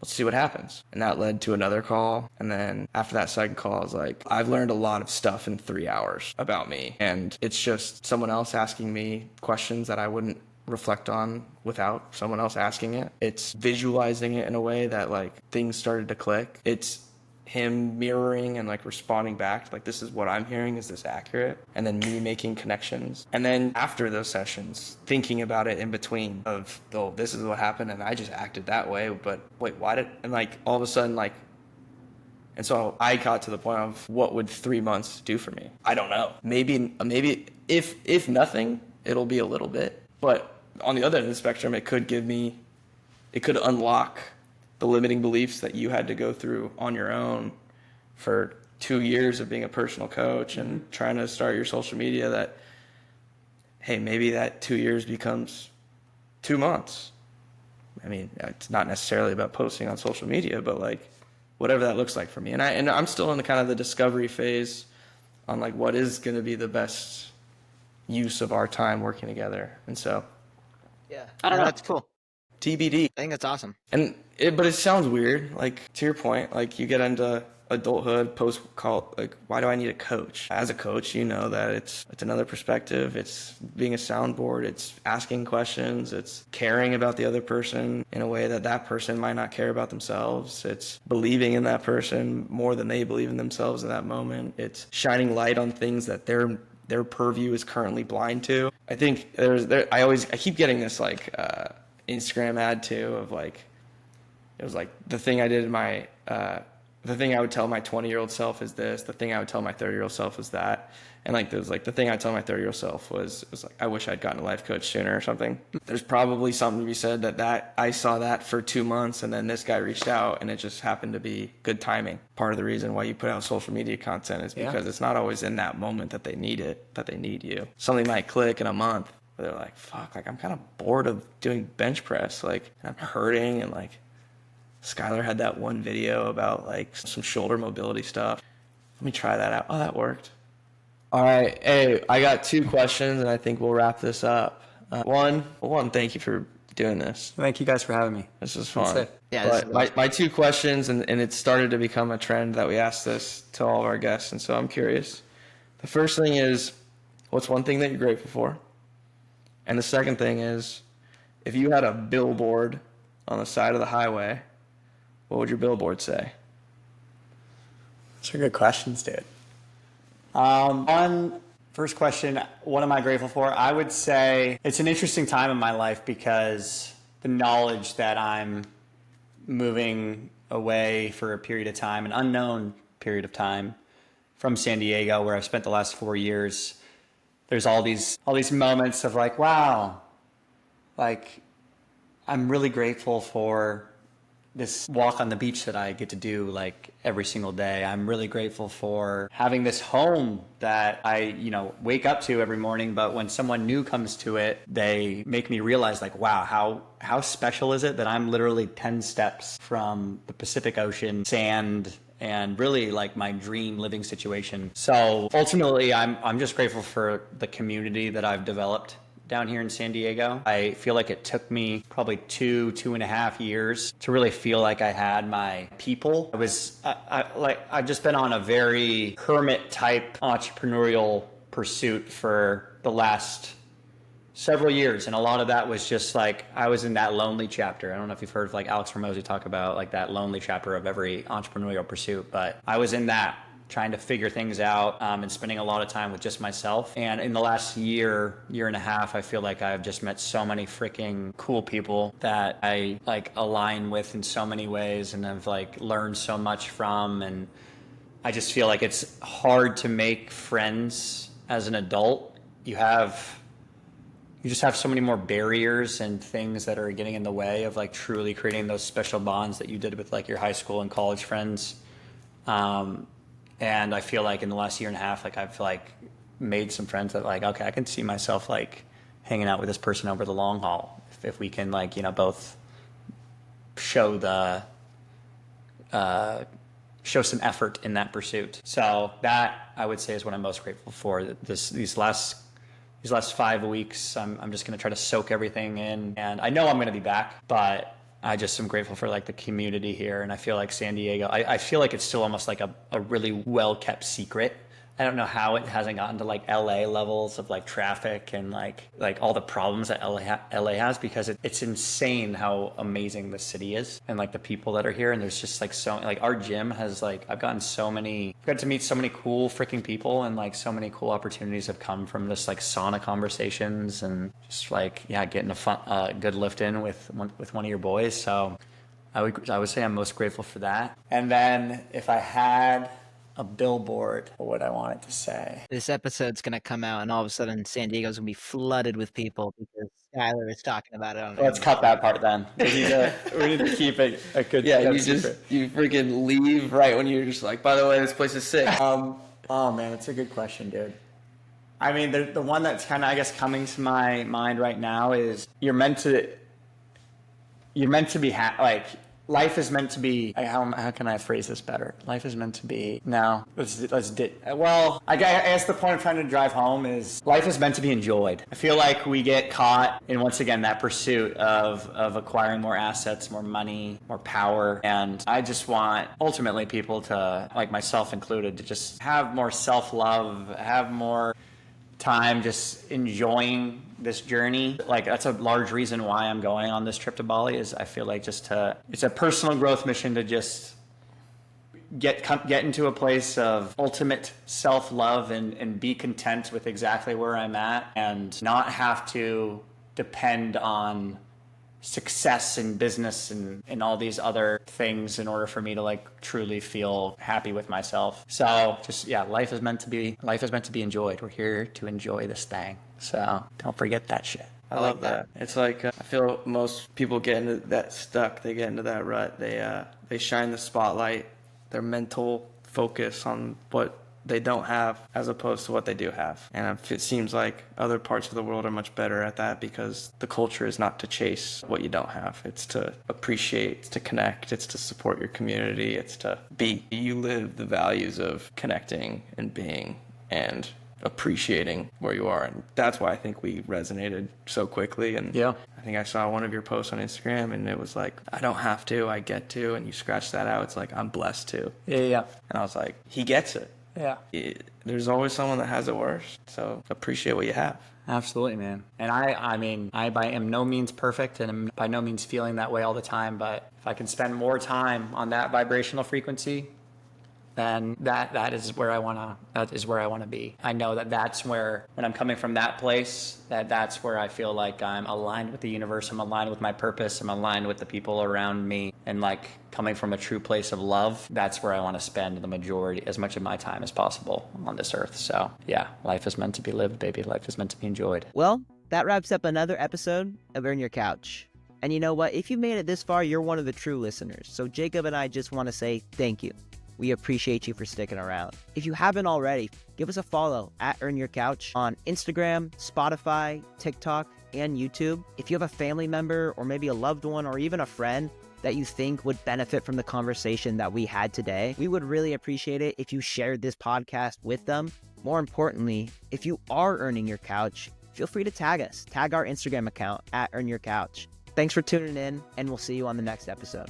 Let's see what happens. And that led to another call. And then after that second call, I was like, I've learned a lot of stuff in 3 hours about me. And it's just someone else asking me questions that I wouldn't reflect on without someone else asking it. It's visualizing it in a way that like things started to click. It's him mirroring and like responding back, like, this is what I'm hearing, is this accurate? And then me making connections. And then after those sessions, thinking about it in between of, oh, this is what happened and I just acted that way, but wait, why did, and like all of a sudden like, and so I got to the point of what would 3 months do for me? I don't know. Maybe if nothing, it'll be a little bit. But on the other end of the spectrum, it could unlock the limiting beliefs that you had to go through on your own for 2 years of being a personal coach and trying to start your social media, that, hey, maybe that 2 years becomes 2 months. I mean, it's not necessarily about posting on social media, but like whatever that looks like for me. And I'm still in the kind of the discovery phase on like what is going to be the best use of our time working together. And so, Yeah. I don't know. That's cool. TBD. I think that's awesome. But it sounds weird. Like, to your point, like you get into adulthood, post-call, like, why do I need a coach? As a coach, you know that it's another perspective. It's being a soundboard. It's asking questions. It's caring about the other person in a way that that person might not care about themselves. It's believing in that person more than they believe in themselves in that moment. It's shining light on things that their purview is currently blind to. I think I keep getting this like Instagram ad too of like, it was like the thing I did in my, the thing I would tell my 20-year-old self is this, the thing I would tell my 30-year-old self is that. And like, there's like the thing I tell my 30-year-old self was like, I wish I'd gotten a life coach sooner or something. There's probably something to be said that I saw that for 2 months and then this guy reached out and it just happened to be good timing. Part of the reason why you put out social media content is because it's not always in that moment that they need it, that they need you. Something might click in a month where they're like, fuck, like I'm kind of bored of doing bench press. Like I'm hurting and like Skyler had that one video about like some shoulder mobility stuff. Let me try that out. Oh, that worked. All right. Hey, I got 2 questions and I think we'll wrap this up. One, thank you for doing this. Thank you guys for having me. This is fun. Yeah, but my 2 questions, and it started to become a trend that we ask this to all of our guests, and so I'm curious. The first thing is, what's one thing that you're grateful for? And the second thing is, if you had a billboard on the side of the highway, what would your billboard say? Those are good questions, dude. On first question, what am I grateful for? I would say it's an interesting time in my life because the knowledge that I'm moving away for a period of time, an unknown period of time from San Diego, where I've spent the last 4 years, there's all these moments of like, wow, like I'm really grateful for this walk on the beach that I get to do like every single day. I'm really grateful for having this home that I, wake up to every morning, but when someone new comes to it, they make me realize like, wow, how special is it that I'm literally 10 steps from the Pacific Ocean, sand, and really like my dream living situation. So ultimately, I'm just grateful for the community that I've developed down here in San Diego. I feel like it took me probably 2.5 years to really feel like I had my people. I've just been on a very hermit type entrepreneurial pursuit for the last several years. And a lot of that was just like, I was in that lonely chapter. I don't know if you've heard of like Alex Hormozy talk about like that lonely chapter of every entrepreneurial pursuit, but I was in that, trying to figure things out and spending a lot of time with just myself. And in the last year and a half, I feel like I've just met so many freaking cool people that I like align with in so many ways and I've like learned so much from. And I just feel like it's hard to make friends as an adult. You just have so many more barriers and things that are getting in the way of like truly creating those special bonds that you did with like your high school and college friends. And I feel like in the last year and a half, like I've like made some friends that like, okay, I can see myself like hanging out with this person over the long haul. If we can like, both show some effort in that pursuit. So that I would say is what I'm most grateful for. These last 5 weeks, I'm just going to try to soak everything in, and I know I'm going to be back, but I just am grateful for like the community here. And I feel like San Diego, I feel like it's still almost like a really well kept secret. I don't know how it hasn't gotten to like LA levels of like traffic and like all the problems that LA has, because it's insane how amazing the city is and like the people that are here. And there's just like so like our gym has like, I've got to meet so many cool freaking people, and like so many cool opportunities have come from this like sauna conversations and just like, getting a good lift in with one of your boys. So I would say I'm most grateful for that. And then if I had a billboard, what would I want it to say? This episode's going to come out and all of a sudden San Diego's going to be flooded with people because Skyler is talking about it on Let's cut that part then. We need to keep it a good secret. You freaking leave right when you're just like, by the way, this place is sick. Oh man, that's a good question, dude. I mean, the one that's kind of, I guess, coming to my mind right now is you're meant to be life is meant to be, how can I phrase this better? Life is meant to be, I guess the point I'm trying to drive home is life is meant to be enjoyed. I feel like we get caught in, once again, that pursuit of acquiring more assets, more money, more power. And I just want, ultimately, people to, like myself included, to just have more self-love, have more time just enjoying this journey. Like that's a large reason why I'm going on this trip to Bali, is I feel like it's a personal growth mission to just get into a place of ultimate self-love and be content with exactly where I'm at and not have to depend on success in business and all these other things in order for me to like truly feel happy with myself. So just, yeah, life is meant to be enjoyed. We're here to enjoy this thing. So don't forget that shit. I love that. It's like I feel most people get into that stuck. They get into that rut. They shine the spotlight, their mental focus on what they don't have as opposed to what they do have. And it seems like other parts of the world are much better at that because the culture is not to chase what you don't have. It's to appreciate, it's to connect, it's to support your community, it's to be. You live the values of connecting and being and appreciating where you are, and that's why I think we resonated so quickly. And yeah, I think I saw one of your posts on Instagram and it was like, I don't have to, I get to, and you scratch that out. It's like, I'm blessed to. Yeah. And I was like, he gets it. Yeah. There's always someone that has it worse, so appreciate what you have. Absolutely, man. And I mean, I am no means perfect and am by no means feeling that way all the time, but if I can spend more time on that vibrational frequency, then that is where I want to be. I know that's where, when I'm coming from that place, that's where I feel like I'm aligned with the universe, I'm aligned with my purpose, I'm aligned with the people around me, and like coming from a true place of love, that's where I want to spend the majority, as much of my time as possible on this earth. So yeah, life is meant to be lived, baby. Life is meant to be enjoyed. Well, that wraps up another episode of Earn Your Couch. And you know what? If you made it this far, you're one of the true listeners. So Jacob and I just want to say thank you. We appreciate you for sticking around. If you haven't already, give us a follow at Earn Your Couch on Instagram, Spotify, TikTok, and YouTube. If you have a family member or maybe a loved one or even a friend that you think would benefit from the conversation that we had today, we would really appreciate it if you shared this podcast with them. More importantly, if you are earning your couch, feel free to tag us. Tag our Instagram account at Earn Your Couch. Thanks for tuning in, and we'll see you on the next episode.